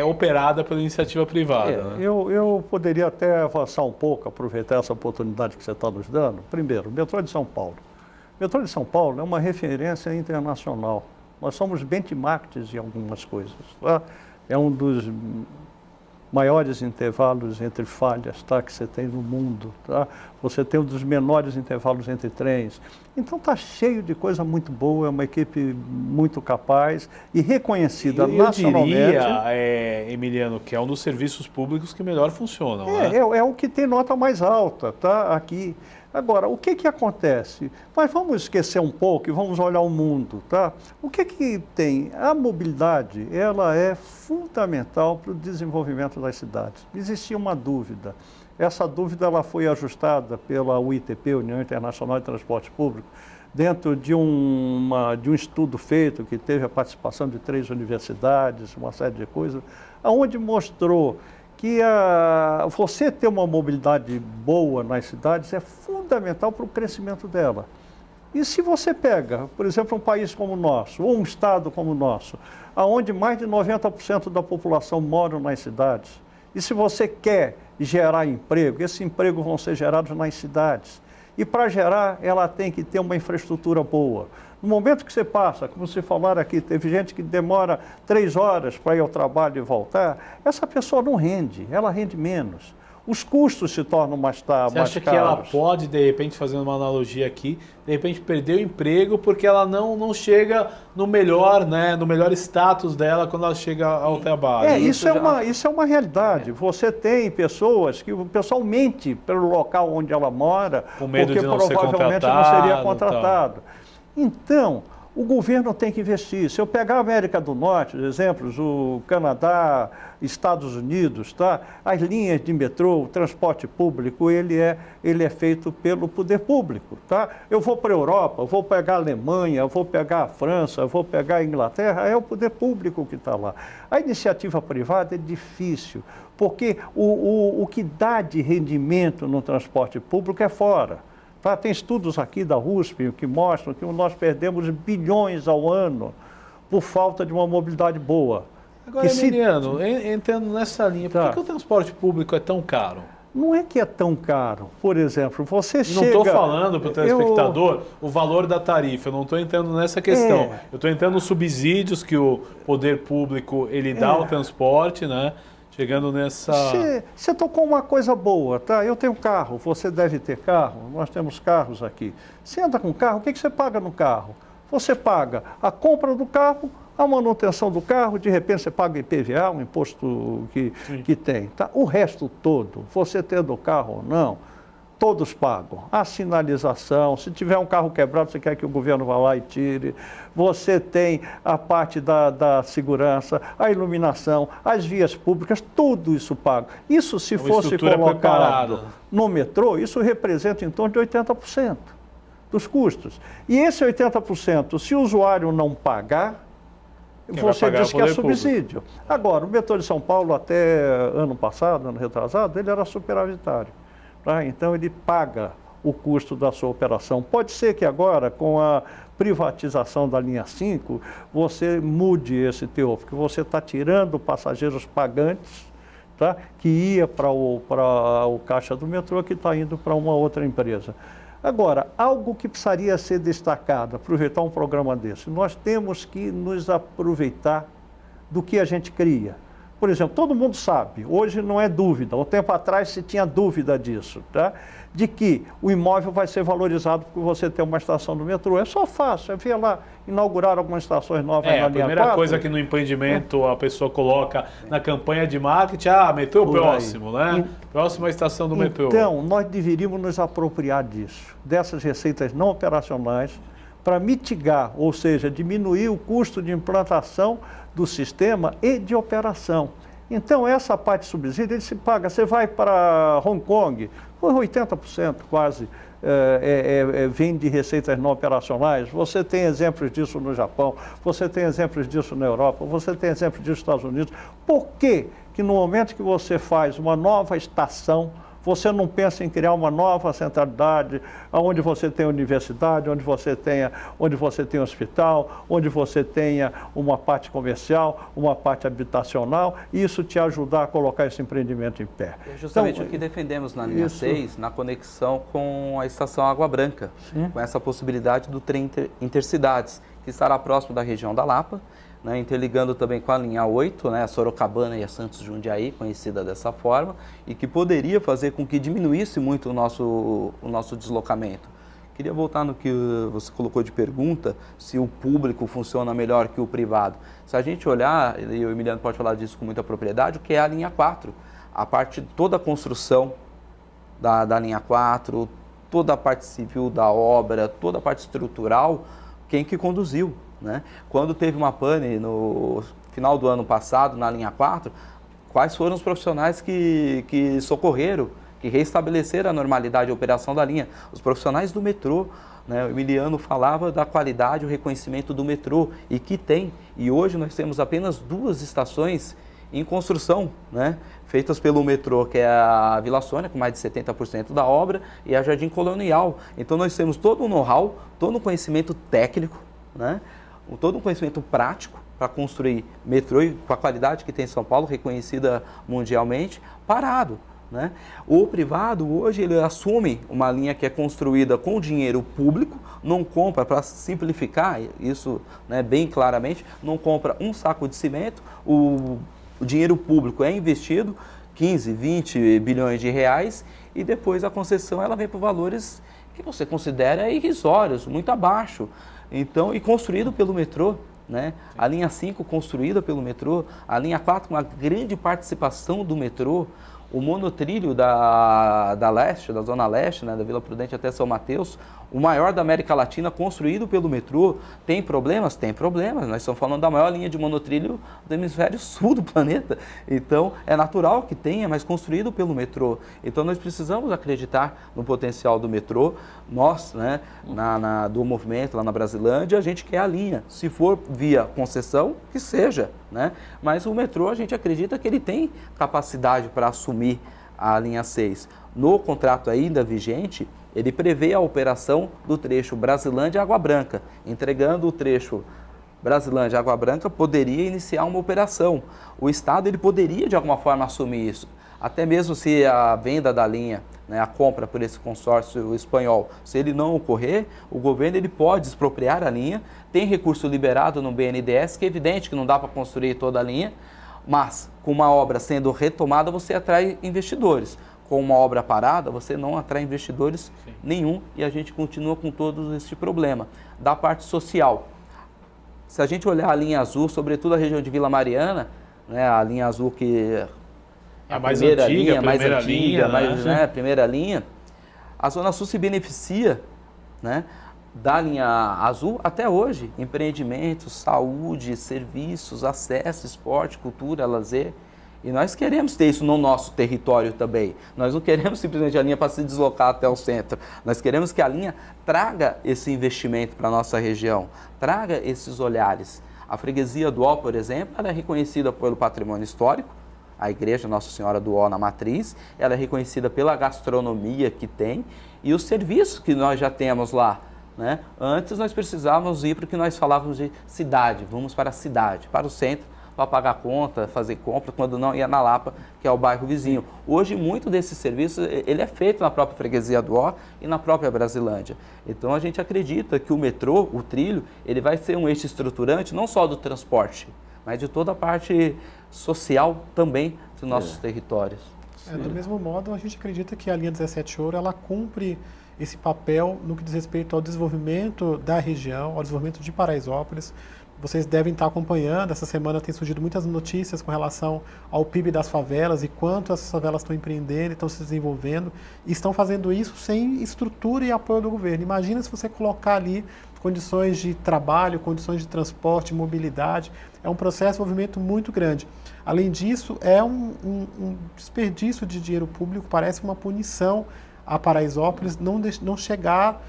Speaker 3: operada pela iniciativa privada. Né?
Speaker 2: Eu poderia até avançar um pouco, aproveitar essa oportunidade que você está nos dando. Primeiro, o metrô de São Paulo. O metrô de São Paulo é uma referência internacional. Nós somos benchmarks em algumas coisas. Tá? É um dos maiores intervalos entre falhas, tá, que você tem no mundo, tá? Você tem um dos menores intervalos entre trens. Então está cheio de coisa muito boa, é uma equipe muito capaz e reconhecida nacionalmente.
Speaker 3: Eu diria, Emiliano, que é um dos serviços públicos que melhor funcionam. Né?
Speaker 2: É o que tem nota mais alta, tá, aqui. Agora, o que acontece? Mas vamos esquecer um pouco e vamos olhar o mundo, tá? O que tem? A mobilidade, ela é fundamental para o desenvolvimento das cidades. Existia uma dúvida. Essa dúvida ela foi ajustada pela UITP, União Internacional de Transporte Público, dentro de um estudo feito que teve a participação de 3 universidades, uma série de coisas, onde mostrou que você ter uma mobilidade boa nas cidades é fundamental para o crescimento dela. E se você pega, por exemplo, um país como o nosso, ou um estado como o nosso, onde mais de 90% da população mora nas cidades, e se você quer gerar emprego, esses empregos vão ser gerados nas cidades. E para gerar, ela tem que ter uma infraestrutura boa. No momento que você passa, como se falaram aqui, teve gente que demora 3 horas para ir ao trabalho e voltar, essa pessoa não rende, ela rende menos. Os custos se tornam mais caros.
Speaker 3: Você acha que ela pode, de repente, fazendo uma analogia aqui, de repente perder o emprego porque ela não chega no melhor, né, no melhor status dela quando ela chega ao trabalho?
Speaker 2: Isso é uma realidade. Você tem pessoas que o pessoal mente pelo local onde ela mora,
Speaker 3: com medo
Speaker 2: porque
Speaker 3: de não
Speaker 2: provavelmente
Speaker 3: ser
Speaker 2: não seria contratado. Então, o governo tem que investir. Se eu pegar a América do Norte, exemplos, o Canadá, Estados Unidos, tá? As linhas de metrô, o transporte público, ele é feito pelo poder público. Tá? Eu vou para a Europa, eu vou pegar a Alemanha, eu vou pegar a França, eu vou pegar a Inglaterra, é o poder público que está lá. A iniciativa privada é difícil, porque o que dá de rendimento no transporte público é fora. Tá? Tem estudos aqui da USP que mostram que nós perdemos bilhões ao ano por falta de uma mobilidade boa.
Speaker 3: Agora, Emiliano, entrando nessa linha, por que o transporte público é tão caro?
Speaker 2: Não é que é tão caro. Por exemplo, você chega...
Speaker 3: Não estou falando para o telespectador o valor da tarifa, eu não estou entrando nessa questão. Eu estou entrando nos subsídios que o poder público ele dá ao transporte, né? Chegando nessa...
Speaker 2: Você tocou uma coisa boa, tá? Eu tenho carro, você deve ter carro, nós temos carros aqui. Você anda com carro, o que você paga no carro? Você paga a compra do carro, a manutenção do carro, de repente você paga IPVA, um imposto que tem. Tá? O resto todo, você tendo o carro ou não, todos pagam. A sinalização, se tiver um carro quebrado, você quer que o governo vá lá e tire. Você tem a parte da segurança, a iluminação, as vias públicas, tudo isso paga. Isso, se fosse colocado no metrô, isso representa em torno de 80% dos custos. E esse 80%, se o usuário não pagar, você diz que é subsídio. Agora, o metrô de São Paulo, até ano passado, ano retrasado, ele era superavitário. Tá? Então, ele paga o custo da sua operação. Pode ser que agora, com a privatização da linha 5, você mude esse teor, porque você está tirando passageiros pagantes, tá? Que ia para o caixa do metrô, que está indo para uma outra empresa. Agora, algo que precisaria ser destacado, aproveitar um programa desse, nós temos que nos aproveitar do que a gente cria. Por exemplo, todo mundo sabe, hoje não é dúvida, um tempo atrás se tinha dúvida disso, tá? De que o imóvel vai ser valorizado porque você tem uma estação do metrô. É só fácil, é ver lá, inaugurar algumas estações novas na linha 4.
Speaker 3: A primeira coisa que no empreendimento a pessoa coloca na campanha de marketing, metrô próximo, né? Próxima estação do metrô.
Speaker 2: Então, nós deveríamos nos apropriar disso, dessas receitas não operacionais, para mitigar, ou seja, diminuir o custo de implantação do sistema e de operação. Então, essa parte de subsídio, ele se paga. Você vai para Hong Kong, 80% quase vem de receitas não operacionais. Você tem exemplos disso no Japão, você tem exemplos disso na Europa, você tem exemplos disso nos Estados Unidos. Por que no momento que você faz uma nova estação, você não pensa em criar uma nova centralidade, onde você tem universidade, onde você tem hospital, onde você tenha uma parte comercial, uma parte habitacional, e isso te ajudar a colocar esse empreendimento em pé.
Speaker 1: É justamente o que defendemos na linha 6, na conexão com a estação Água Branca, com essa possibilidade do trem intercidades, que estará próximo da região da Lapa, né, interligando também com a linha 8, né, a Sorocabana e a Santos Jundiaí, conhecida dessa forma, e que poderia fazer com que diminuísse muito o nosso deslocamento. Queria voltar no que você colocou de pergunta, se o público funciona melhor que o privado. Se a gente olhar, e o Emiliano pode falar disso com muita propriedade, o que é a linha 4, a parte, toda a construção da linha 4, toda a parte civil da obra, toda a parte estrutural, quem que conduziu, né? Quando teve uma pane no final do ano passado na linha 4, quais foram os profissionais que socorreram, que restabeleceram a normalidade de operação da linha? Os profissionais do metrô, né? O Emiliano falava da qualidade, o reconhecimento do metrô, e que tem. E hoje nós temos apenas 2 estações em construção, né, feitas pelo metrô, que é a Vila Sônia, com mais de 70% da obra, e a Jardim Colonial. Então nós temos todo o know-how, todo o conhecimento técnico, né, todo o conhecimento prático para construir metrô e com a qualidade que tem em São Paulo, reconhecida mundialmente, parado, né? O privado hoje ele assume uma linha que é construída com dinheiro público, não compra, para simplificar isso, né, bem claramente, não compra um saco de cimento, o dinheiro público é investido, 15, 20 bilhões de reais, e depois a concessão ela vem por valores que você considera irrisórios, muito abaixo. Então, e construído pelo metrô, né? A linha 5 construída pelo metrô, a linha 4 com uma grande participação do metrô, o monotrilho da leste, da zona leste, né, da Vila Prudente até São Mateus, o maior da América Latina, construído pelo metrô. Tem problemas? Tem problemas. Nós estamos falando da maior linha de monotrilho do hemisfério sul do planeta. Então, é natural que tenha, mas construído pelo metrô. Então, nós precisamos acreditar no potencial do metrô. Nós, né, do movimento lá na Brasilândia, a gente quer a linha. Se for via concessão, que seja, né? Mas o metrô, a gente acredita que ele tem capacidade para assumir a linha 6. No contrato ainda vigente, ele prevê a operação do trecho Brasilândia-Água Branca. Entregando o trecho Brasilândia-Água Branca, poderia iniciar uma operação. O Estado ele poderia, de alguma forma, assumir isso. Até mesmo se a venda da linha, né, a compra por esse consórcio espanhol, se ele não ocorrer, o governo ele pode expropriar a linha. Tem recurso liberado no BNDES, que é evidente que não dá para construir toda a linha, mas com uma obra sendo retomada, você atrai investidores. Com uma obra parada, você não atrai investidores nenhum, e a gente continua com todo esse problema. Da parte social, se a gente olhar a linha azul, sobretudo a região de Vila Mariana, né, a linha azul que
Speaker 3: é a mais antiga,
Speaker 1: né, primeira linha, a Zona Sul se beneficia, né, da linha azul até hoje. Empreendimentos, saúde, serviços, acesso, esporte, cultura, lazer. E nós queremos ter isso no nosso território também. Nós não queremos simplesmente a linha para se deslocar até o centro. Nós queremos que a linha traga esse investimento para a nossa região, traga esses olhares. A freguesia do Ó, por exemplo, ela é reconhecida pelo patrimônio histórico, a igreja Nossa Senhora do Ó na Matriz, ela é reconhecida pela gastronomia que tem e os serviços que nós já temos lá, né? Antes nós precisávamos ir para o que nós falávamos de cidade, vamos para a cidade, para o centro, para pagar conta, fazer compra, quando não ia na Lapa, que é o bairro vizinho. Hoje, muito desse serviço, ele é feito na própria freguesia do Ó e na própria Brasilândia. Então, a gente acredita que o metrô, o trilho, ele vai ser um eixo estruturante, não só do transporte, mas de toda a parte social também dos nossos territórios.
Speaker 4: Do mesmo modo, a gente acredita que a linha 17 Ouro, ela cumpre esse papel no que diz respeito ao desenvolvimento da região, ao desenvolvimento de Paraisópolis. Vocês devem estar acompanhando, essa semana tem surgido muitas notícias com relação ao PIB das favelas e quanto essas favelas estão empreendendo, estão se desenvolvendo, e estão fazendo isso sem estrutura e apoio do governo. Imagina se você colocar ali condições de trabalho, condições de transporte, mobilidade, é um processo de desenvolvimento muito grande. Além disso, é um desperdício de dinheiro público, parece uma punição a Paraisópolis não chegar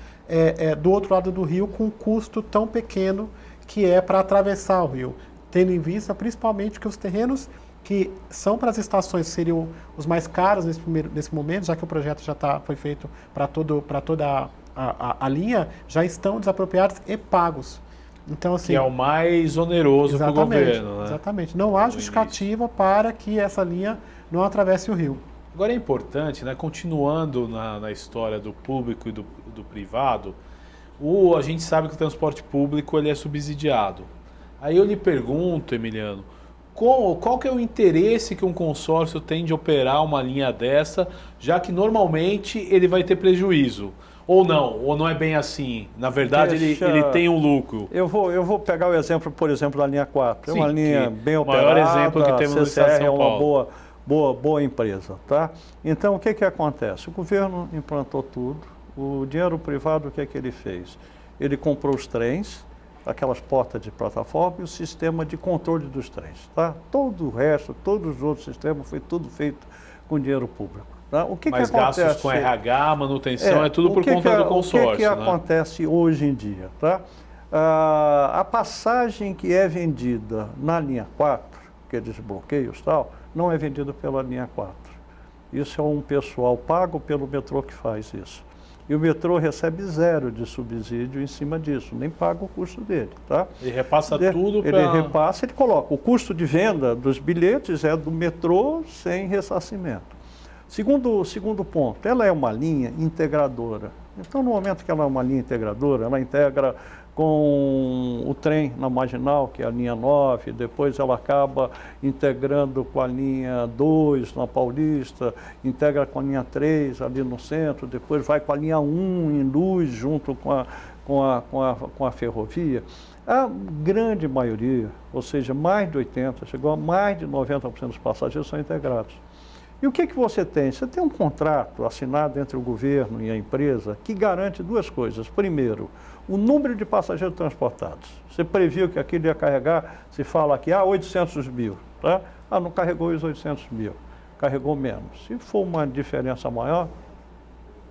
Speaker 4: do outro lado do rio com um custo tão pequeno que é para atravessar o rio, tendo em vista principalmente que os terrenos que são para as estações seriam os mais caros nesse momento, já que o projeto já foi feito para toda a linha, já estão desapropriados e pagos. Então, assim,
Speaker 3: que é o mais oneroso para o governo, né?
Speaker 4: Exatamente. Não há justificativa para que essa linha não atravesse o rio.
Speaker 3: Agora é importante, né, continuando na história do público e do privado, a gente sabe que o transporte público ele é subsidiado. Aí eu lhe pergunto, Emiliano, qual que é o interesse que um consórcio tem de operar uma linha dessa, já que normalmente ele vai ter prejuízo? Ou não é bem assim? Na verdade, ele tem um lucro.
Speaker 2: Eu vou pegar o exemplo, por exemplo, da linha 4.
Speaker 3: Sim,
Speaker 2: é uma linha bem operada,
Speaker 3: o maior exemplo que temos no estado de
Speaker 2: CCR é
Speaker 3: São
Speaker 2: uma
Speaker 3: Paulo.
Speaker 2: boa empresa. Tá? Então, o que acontece? O governo implantou tudo, o dinheiro privado, o que ele fez? Ele comprou os trens, aquelas portas de plataforma e o sistema de controle dos trens. Tá? Todo o resto, todos os outros sistemas, foi tudo feito com dinheiro público. Tá? O que
Speaker 3: Mas
Speaker 2: que acontece?
Speaker 3: gastos com RH, manutenção, é tudo por conta do consórcio.
Speaker 2: O que acontece hoje em dia? Tá? A passagem que é vendida na linha 4, aqueles bloqueios e tal, não é vendida pela linha 4. Isso é um pessoal pago pelo metrô que faz isso. E o metrô recebe 0 de subsídio em cima disso, nem paga o custo dele. Tá?
Speaker 3: Ele repassa tudo para...
Speaker 2: Ele repassa, ele coloca. O custo de venda dos bilhetes é do metrô sem ressarcimento. Segundo ponto, ela é uma linha integradora. Então, no momento que ela é uma linha integradora, ela integra com o trem na Marginal, que é a linha 9, depois ela acaba integrando com a linha 2 na Paulista, integra com a linha 3 ali no centro, depois vai com a linha 1 em Luz, junto com a ferrovia. A grande maioria, ou seja, mais de 80%, chegou a mais de 90% dos passageiros são integrados. E o que você tem? Você tem um contrato assinado entre o governo e a empresa que garante duas coisas. Primeiro, o número de passageiros transportados. Você previu que aquilo ia carregar, se fala aqui, 800 mil. Tá? Não carregou os 800 mil, carregou menos. Se for uma diferença maior,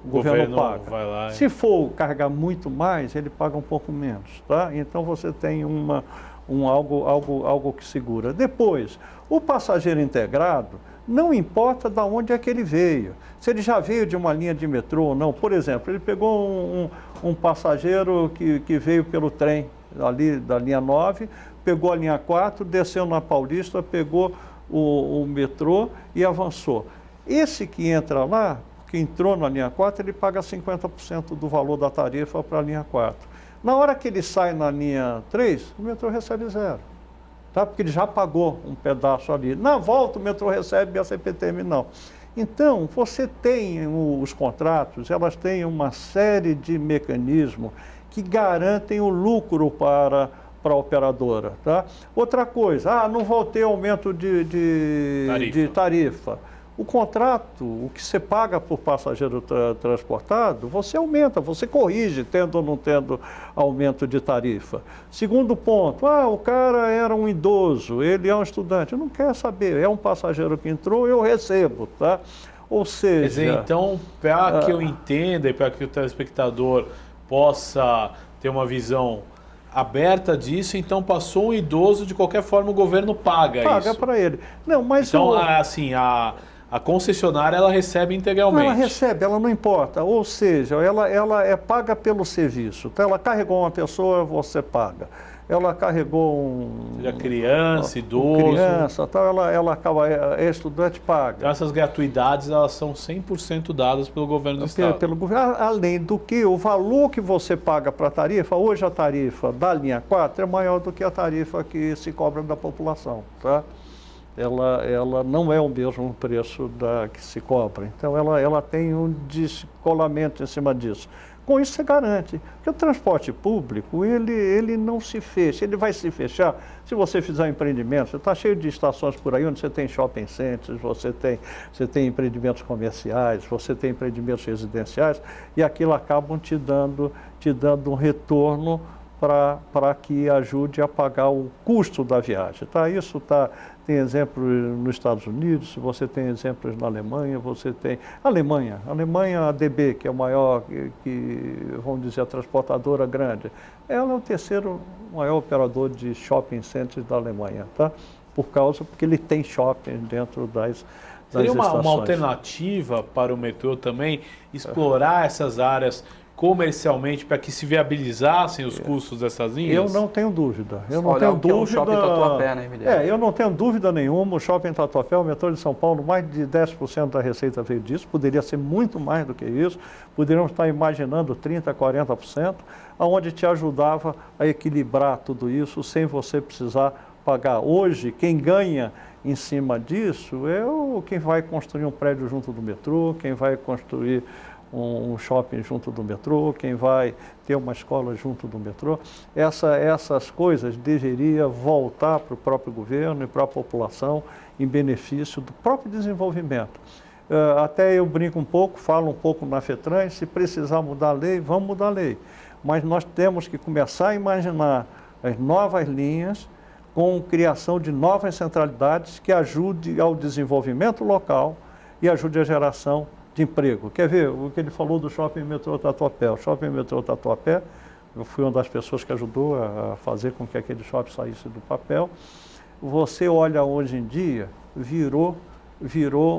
Speaker 2: o governo paga.
Speaker 3: Vai lá,
Speaker 2: se for carregar muito mais, ele paga um pouco menos. Tá? Então você tem algo que segura. Depois, o passageiro integrado, não importa de onde é que ele veio. Se ele já veio de uma linha de metrô ou não. Por exemplo, ele pegou um passageiro que veio pelo trem ali da linha 9, pegou a linha 4, desceu na Paulista, pegou o metrô e avançou. Esse que entra lá, que entrou na linha 4, ele paga 50% do valor da tarifa para a linha 4. Na hora que ele sai na linha 3, o metrô recebe 0. Tá? Porque ele já pagou um pedaço ali. Na volta o metrô recebe e a CPTM não. Então, você tem os contratos, elas têm uma série de mecanismos que garantem o lucro para a operadora. Tá? Outra coisa, não vou ter aumento de tarifa. O contrato, o que você paga por passageiro transportado, você aumenta, você corrige, tendo ou não tendo aumento de tarifa. Segundo ponto, o cara era um idoso, ele é um estudante, não quer saber, é um passageiro que entrou, eu recebo, tá? Ou seja...
Speaker 3: Quer dizer, então, para que eu entenda e para que o telespectador possa ter uma visão aberta disso, então passou um idoso, de qualquer forma o governo paga isso.
Speaker 2: Paga para ele. Não, mas
Speaker 3: então, assim, a concessionária, ela recebe integralmente.
Speaker 2: Ela recebe, ela não importa. Ou seja, ela é paga pelo serviço. Então, ela carregou uma pessoa, você paga. Ela carregou
Speaker 3: seja criança, idoso.
Speaker 2: Criança, tal, ela acaba, é estudante, paga.
Speaker 3: Então, essas gratuidades, elas são 100% dadas pelo governo do Estado.
Speaker 2: Pelo governo. Além do que o valor que você paga para a tarifa, hoje a tarifa da linha 4 é maior do que a tarifa que se cobra da população, tá? Ela não é o mesmo preço que se cobra. Então, ela tem um descolamento em cima disso. Com isso, você garante. Porque o transporte público, ele não se fecha. Ele vai se fechar se você fizer um empreendimento. Você está cheio de estações por aí, onde você tem shopping centers, você tem empreendimentos comerciais, você tem empreendimentos residenciais, e aquilo acabam te dando um retorno para que ajude a pagar o custo da viagem. Tá? Isso tem exemplos nos Estados Unidos, você tem exemplos na Alemanha, você tem... Alemanha, a DB, que é o maior, vamos dizer, a transportadora grande, ela é o terceiro maior operador de shopping centers da Alemanha, tá? Porque ele tem shopping dentro das
Speaker 3: Seria uma
Speaker 2: estações.
Speaker 3: alternativa para o metrô também explorar essas áreas comercialmente para que se viabilizassem os custos dessas linhas?
Speaker 2: Eu não tenho dúvida. Eu não
Speaker 1: Olha
Speaker 2: tenho
Speaker 1: o que é um
Speaker 2: dúvida.
Speaker 1: shopping Tatuapé, né, Emiliano?
Speaker 2: Eu não tenho dúvida nenhuma. O shopping Tatuapé, o metrô de São Paulo, mais de 10% da receita veio disso. Poderia ser muito mais do que isso. Poderíamos estar imaginando 30%, 40%, onde te ajudava a equilibrar tudo isso sem você precisar pagar. Hoje, quem ganha em cima disso quem vai construir um prédio junto do metrô, quem vai construir um shopping junto do metrô, quem vai ter uma escola junto do metrô. Essas coisas deveriam voltar para o próprio governo e para a população em benefício do próprio desenvolvimento. Até eu brinco um pouco, falo um pouco na FETRAN, se precisar mudar a lei, vamos mudar a lei. Mas nós temos que começar a imaginar as novas linhas com criação de novas centralidades que ajude ao desenvolvimento local e ajude a geração de emprego. Quer ver o que ele falou do shopping metrô Tatuapé? O shopping metrô Tatuapé, eu fui uma das pessoas que ajudou a fazer com que aquele shopping saísse do papel. Você olha hoje em dia, virou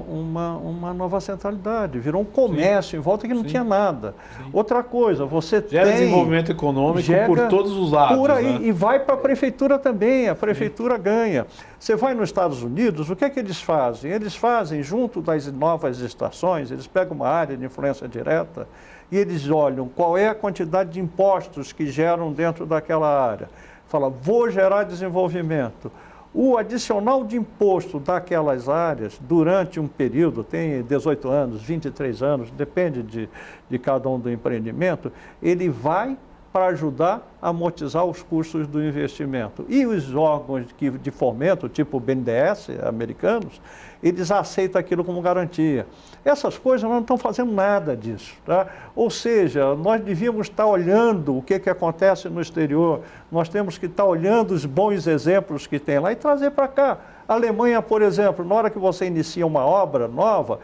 Speaker 2: uma nova centralidade, virou um comércio em volta que não tinha nada. Outra coisa, você
Speaker 3: gera desenvolvimento econômico por todos os lados.
Speaker 2: Por aí,
Speaker 3: né?
Speaker 2: E vai para a prefeitura também, a prefeitura ganha. Você vai nos Estados Unidos, o que é que eles fazem? Eles fazem, junto das novas estações, eles pegam uma área de influência direta e eles olham qual é a quantidade de impostos que geram dentro daquela área. Fala, vou gerar desenvolvimento. O adicional de imposto daquelas áreas, durante um período, tem 18 anos, 23 anos, depende de cada um do empreendimento, ele vai para ajudar a amortizar os custos do investimento. E os órgãos de fomento, tipo o BNDES, americanos, eles aceitam aquilo como garantia. Essas coisas nós não estamos fazendo nada disso. Tá? Ou seja, nós devíamos estar olhando o que acontece no exterior, nós temos que estar olhando os bons exemplos que tem lá e trazer para cá. A Alemanha, por exemplo, na hora que você inicia uma obra nova,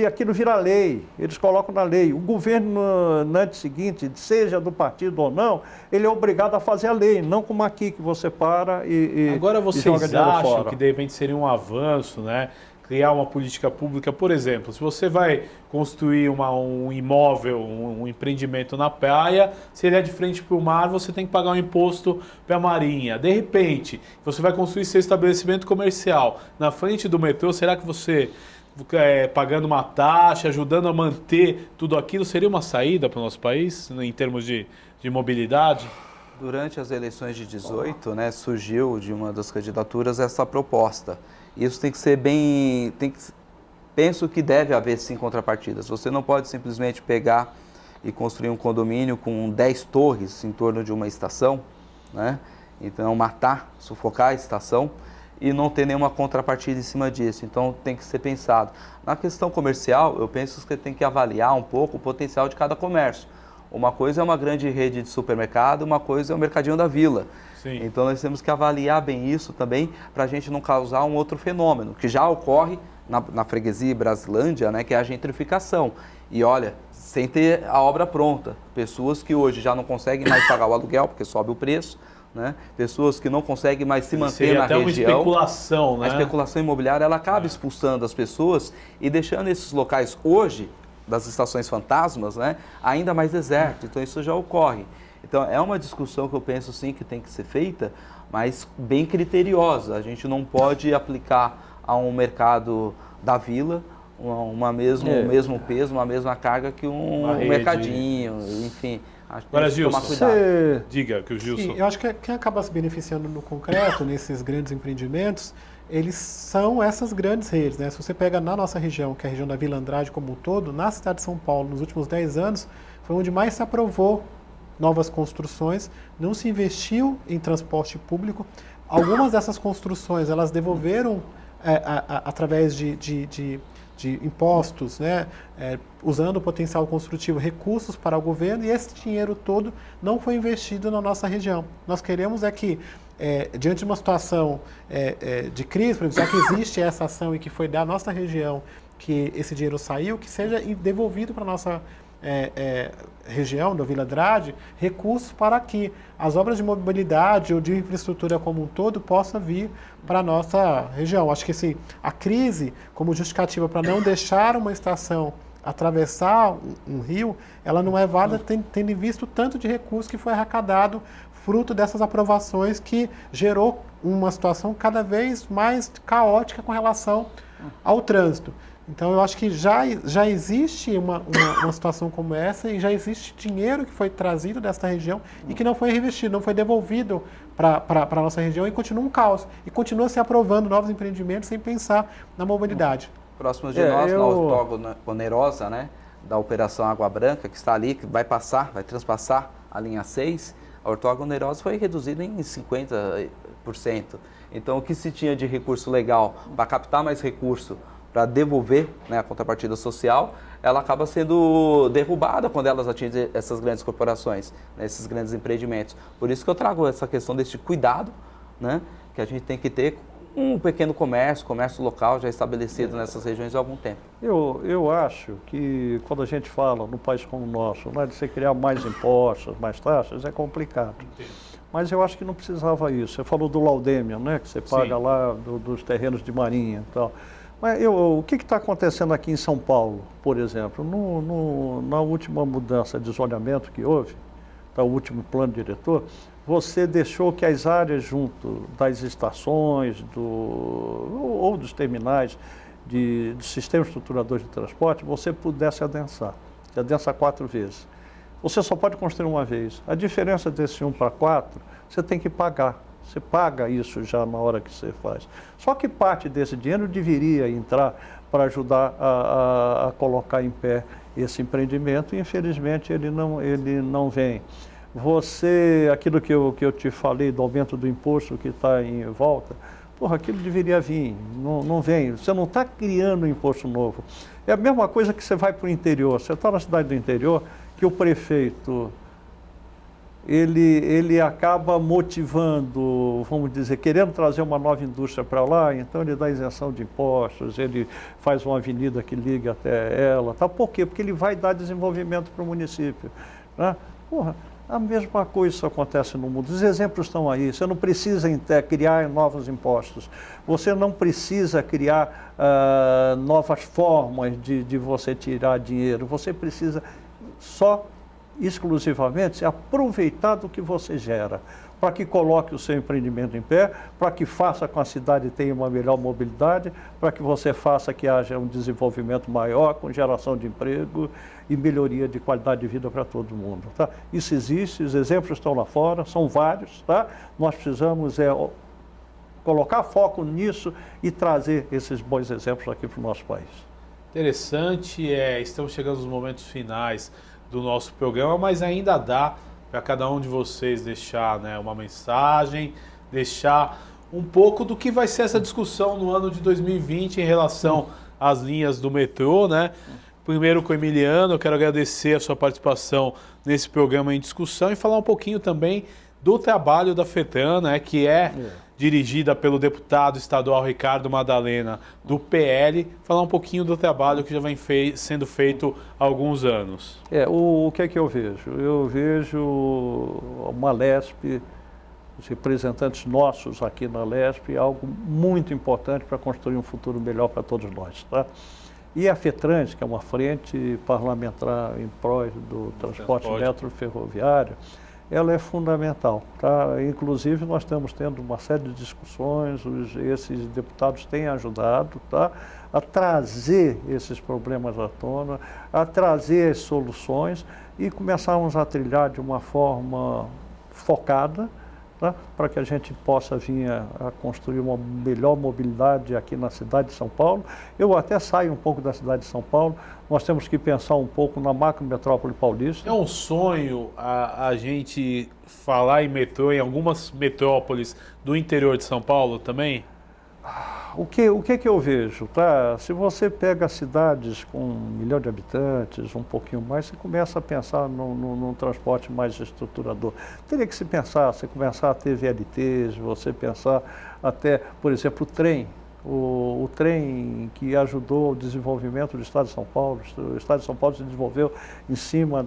Speaker 2: aquilo vira lei, eles colocam na lei. O governo, no ano seguinte, seja do partido ou não, ele é obrigado a fazer a lei, não como aqui que você para e
Speaker 3: Agora
Speaker 2: joga
Speaker 3: vocês
Speaker 2: dinheiro
Speaker 3: acham
Speaker 2: fora.
Speaker 3: que de repente seria um avanço, né? Criar uma política pública, por exemplo, se você vai construir um imóvel, um empreendimento na praia, se ele é de frente para o mar, você tem que pagar um imposto para a marinha. De repente, você vai construir seu estabelecimento comercial na frente do metrô, será que você, pagando uma taxa, ajudando a manter tudo aquilo, seria uma saída para o nosso país, em termos de mobilidade?
Speaker 1: Durante as eleições de 18, né, surgiu de uma das candidaturas essa proposta. Isso tem que ser penso que deve haver sim contrapartidas. Você não pode simplesmente pegar e construir um condomínio com 10 torres em torno de uma estação, né? Então sufocar a estação e não ter nenhuma contrapartida em cima disso. Então tem que ser pensado. Na questão comercial, eu penso que tem que avaliar um pouco o potencial de cada comércio. Uma coisa é uma grande rede de supermercado, uma coisa é o mercadinho da vila.
Speaker 3: Sim.
Speaker 1: Então nós temos que avaliar bem isso também para a gente não causar um outro fenômeno, que já ocorre na freguesia Brasilândia, né, que é a gentrificação. E olha, sem ter a obra pronta, pessoas que hoje já não conseguem mais pagar o aluguel porque sobe o preço, né? Pessoas que não conseguem mais se manter na região.
Speaker 3: Seria até uma especulação, né?
Speaker 1: A especulação imobiliária ela acaba expulsando as pessoas e deixando esses locais hoje, das estações fantasmas, né, ainda mais desertos. Então isso já ocorre. Então é uma discussão que eu penso sim que tem que ser feita, mas bem criteriosa. A gente não pode aplicar a um mercado da vila o mesmo peso, uma mesma carga que um mercadinho, enfim. Acho que
Speaker 3: Agora,
Speaker 1: tem que tomar
Speaker 3: Gilson,
Speaker 1: cuidado.
Speaker 3: diga que o Gilson...
Speaker 4: Sim, eu acho que quem acaba se beneficiando no concreto, nesses grandes empreendimentos, eles são essas grandes redes, né? Se você pega na nossa região, que é a região da Vila Andrade como um todo, na cidade de São Paulo, nos últimos 10 anos, foi onde mais se aprovou novas construções, não se investiu em transporte público. Algumas dessas construções, elas devolveram, através de impostos, né? Usando o potencial construtivo, recursos para o governo, e esse dinheiro todo não foi investido na nossa região. Nós queremos que, diante de uma situação de crise, já que existe essa ação e que foi da nossa região que esse dinheiro saiu, que seja devolvido para a nossa região, da Vila Andrade, recursos para que as obras de mobilidade ou de infraestrutura como um todo possa vir para a nossa região. Acho que a crise, como justificativa para não deixar uma estação atravessar um rio, ela não é válida tendo em vista o tanto de recurso que foi arrecadado fruto dessas aprovações que gerou uma situação cada vez mais caótica com relação ao trânsito. Então, eu acho que já existe uma situação como essa e já existe dinheiro que foi trazido dessa região e que não foi reinvestido, não foi devolvido para a nossa região e continua um caos. E continua se aprovando novos empreendimentos sem pensar na mobilidade.
Speaker 1: Próximo de nós, na ortogonal onerosa, né, da Operação Água Branca, que está ali, que vai transpassar a linha 6, a ortogonal onerosa foi reduzida em 50%. Então, o que se tinha de recurso legal para captar mais recurso, para devolver, né, a contrapartida social, ela acaba sendo derrubada quando elas atingem essas grandes corporações, né, esses grandes empreendimentos. Por isso que eu trago essa questão desse cuidado, né, que a gente tem que ter um pequeno comércio local já estabelecido nessas regiões há algum tempo.
Speaker 2: Eu acho que quando a gente fala no país como o nosso, né, de você criar mais impostos, mais taxas, é complicado. Mas eu acho que não precisava isso. Você falou do laudêmio, né, que você paga
Speaker 3: Sim.
Speaker 2: lá dos terrenos de marinha e tal. Mas o que está acontecendo aqui em São Paulo, por exemplo? Na última mudança de zoneamento que houve, o último plano diretor, você deixou que as áreas junto das estações ou dos terminais de sistema estruturador de transporte, você pudesse adensar. Você adensa 4 vezes. Você só pode construir uma vez. A diferença desse 1 para 4, você tem que pagar. Você paga isso já na hora que você faz. Só que parte desse dinheiro deveria entrar para ajudar a colocar em pé esse empreendimento e, infelizmente, ele não vem. Aquilo que eu te falei do aumento do imposto que está em volta, aquilo deveria vir, não vem. Você não está criando um imposto novo. É a mesma coisa que você vai para o interior. Você está na cidade do interior, que o prefeito ele acaba motivando, vamos dizer, querendo trazer uma nova indústria para lá, então ele dá isenção de impostos, ele faz uma avenida que liga até ela. Tá? Por quê? Porque ele vai dar desenvolvimento para o município. Né? A mesma coisa isso acontece no mundo. Os exemplos estão aí. Você não precisa criar novos impostos. Você não precisa criar novas formas de você tirar dinheiro. Você precisa exclusivamente aproveitar do que você gera, para que coloque o seu empreendimento em pé, para que faça com que a cidade tenha uma melhor mobilidade, para que você faça que haja um desenvolvimento maior, com geração de emprego e melhoria de qualidade de vida para todo mundo. Tá? Isso existe, os exemplos estão lá fora, são vários. Tá? Nós precisamos colocar foco nisso e trazer esses bons exemplos aqui para o nosso país.
Speaker 3: Interessante, estamos chegando aos momentos finais do nosso programa, mas ainda dá para cada um de vocês deixar, né, uma mensagem, deixar um pouco do que vai ser essa discussão no ano de 2020 em relação às linhas do metrô, né? Primeiro com o Emiliano, eu quero agradecer a sua participação nesse programa em discussão e falar um pouquinho também do trabalho da FETRAN, né, que é dirigida pelo deputado estadual Ricardo Madalena, do PL, falar um pouquinho do trabalho que já vem sendo feito há alguns anos.
Speaker 2: O que é que eu vejo? Eu vejo uma LESP, os representantes nossos aqui na LESP, algo muito importante para construir um futuro melhor para todos nós. Tá? E a FETRANS, que é uma frente parlamentar em prol do transporte metro-ferroviário, ela é fundamental. Tá? Inclusive, nós estamos tendo uma série de discussões, esses deputados têm ajudado, tá? A trazer esses problemas à tona, a trazer as soluções e começarmos a trilhar de uma forma focada, tá? Para que a gente possa vir a construir uma melhor mobilidade aqui na cidade de São Paulo. Eu até saio um pouco da cidade de São Paulo, nós temos que pensar um pouco na macrometrópole paulista.
Speaker 3: É um sonho a gente falar em metrô em algumas metrópoles do interior de São Paulo também?
Speaker 2: O que eu vejo, tá? Se você pega cidades com 1 milhão de habitantes, um pouquinho mais, você começa a pensar num transporte mais estruturador. Teria que se pensar, você começar a ter VLTs, você pensar até, por exemplo, o trem. O trem que ajudou o desenvolvimento do Estado de São Paulo. O Estado de São Paulo se desenvolveu em cima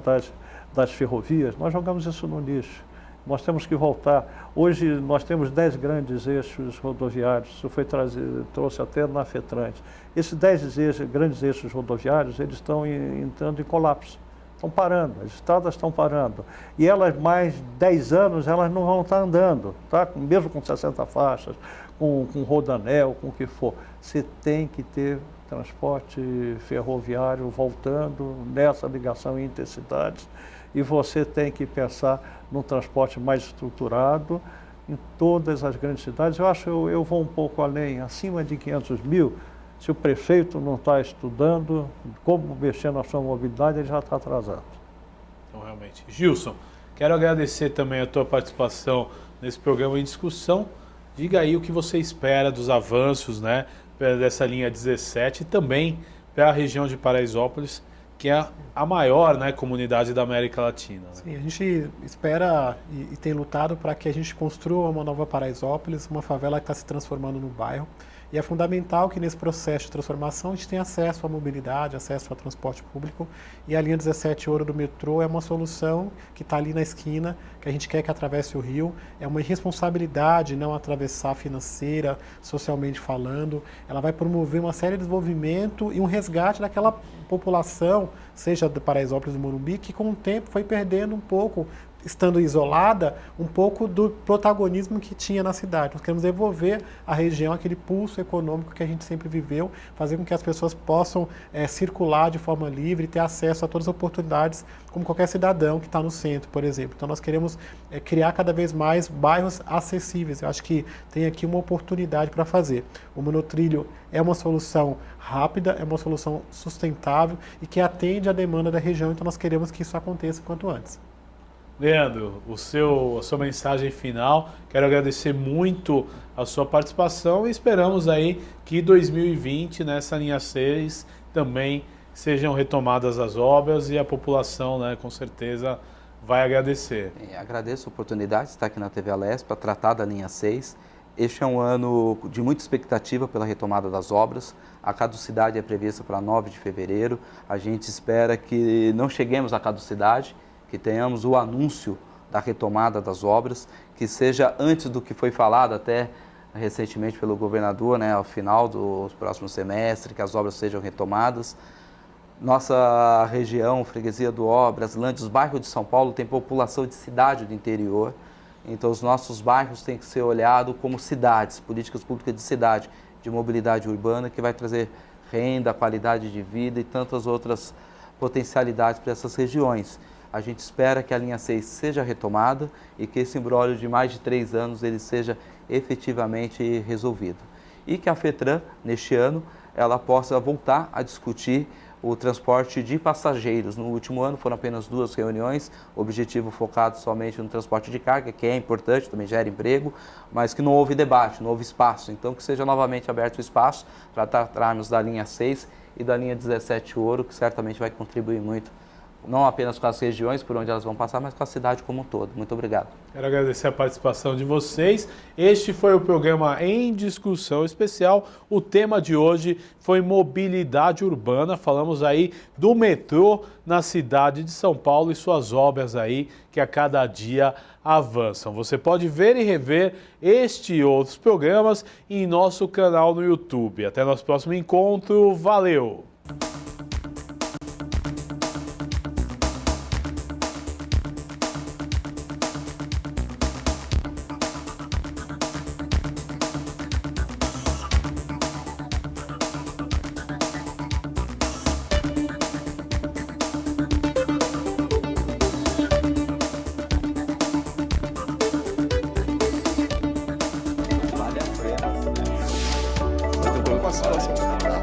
Speaker 2: das ferrovias. Nós jogamos isso no lixo. Nós temos que voltar. Hoje nós temos 10 grandes eixos rodoviários, isso foi trouxe até na FETRANS. Esses 10 grandes eixos rodoviários, eles estão entrando em colapso. Estão parando, as estradas estão parando. E elas, mais 10 anos, elas não vão estar andando, tá? Mesmo com 60 faixas, com rodanel, com o que for. Você tem que ter transporte ferroviário voltando nessa ligação intercidades, e você tem que pensar num transporte mais estruturado em todas as grandes cidades. Eu acho que eu vou um pouco além, acima de 500 mil. Se o prefeito não está estudando como mexer na sua mobilidade, ele já está atrasado.
Speaker 3: Então, realmente. Gilson, quero agradecer também a tua participação nesse programa em discussão. Diga aí o que você espera dos avanços, né, dessa linha 17 e também para a região de Paraisópolis, que é a maior, né, comunidade da América Latina. Né?
Speaker 4: Sim, a gente espera e tem lutado para que a gente construa uma nova Paraisópolis, uma favela que está se transformando no bairro. E é fundamental que nesse processo de transformação a gente tenha acesso à mobilidade, acesso ao transporte público. E a linha 17 Ouro do metrô é uma solução que está ali na esquina, que a gente quer que atravesse o rio. É uma irresponsabilidade não atravessar financeira, socialmente falando. Ela vai promover uma série de desenvolvimento e um resgate daquela população, seja de Paraisópolis do Morumbi, que com o tempo foi perdendo um pouco, estando isolada, um pouco do protagonismo que tinha na cidade. Nós queremos devolver à região aquele pulso econômico que a gente sempre viveu, fazer com que as pessoas possam circular de forma livre e ter acesso a todas as oportunidades, como qualquer cidadão que está no centro, por exemplo. Então nós queremos criar cada vez mais bairros acessíveis. Eu acho que tem aqui uma oportunidade para fazer. O monotrilho é uma solução rápida, é uma solução sustentável e que atende à demanda da região, então nós queremos que isso aconteça quanto antes.
Speaker 3: Leandro, a sua mensagem final, quero agradecer muito a sua participação e esperamos aí que 2020, nessa linha 6, também sejam retomadas as obras e a população, né, com certeza, vai agradecer.
Speaker 1: Agradeço a oportunidade de estar aqui na TV Alesp para tratar da linha 6. Este é um ano de muita expectativa pela retomada das obras. A caducidade é prevista para 9 de fevereiro. A gente espera que não cheguemos à caducidade, que tenhamos o anúncio da retomada das obras, que seja antes do que foi falado até recentemente pelo governador, né, ao final do próximo semestre, que as obras sejam retomadas. Nossa região, Freguesia do Ó, Brasilândia, os bairros de São Paulo têm população de cidade do interior, então os nossos bairros têm que ser olhados como cidades, políticas públicas de cidade, de mobilidade urbana, que vai trazer renda, qualidade de vida e tantas outras potencialidades para essas regiões. A gente espera que a linha 6 seja retomada e que esse imbróglio de mais de 3 anos ele seja efetivamente resolvido. E que a FETRAN, neste ano, ela possa voltar a discutir o transporte de passageiros. No último ano foram apenas 2 reuniões, objetivo focado somente no transporte de carga, que é importante, também gera emprego, mas que não houve debate, não houve espaço. Então que seja novamente aberto o espaço para tratarmos da linha 6 e da linha 17 Ouro, que certamente vai contribuir muito, não apenas com as regiões por onde elas vão passar, mas com a cidade como um todo. Muito obrigado.
Speaker 3: Quero agradecer a participação de vocês. Este foi o programa Em Discussão Especial. O tema de hoje foi mobilidade urbana. Falamos aí do metrô na cidade de São Paulo e suas obras aí que a cada dia avançam. Você pode ver e rever este e outros programas em nosso canal no YouTube. Até nosso próximo encontro. Valeu!
Speaker 5: Situação.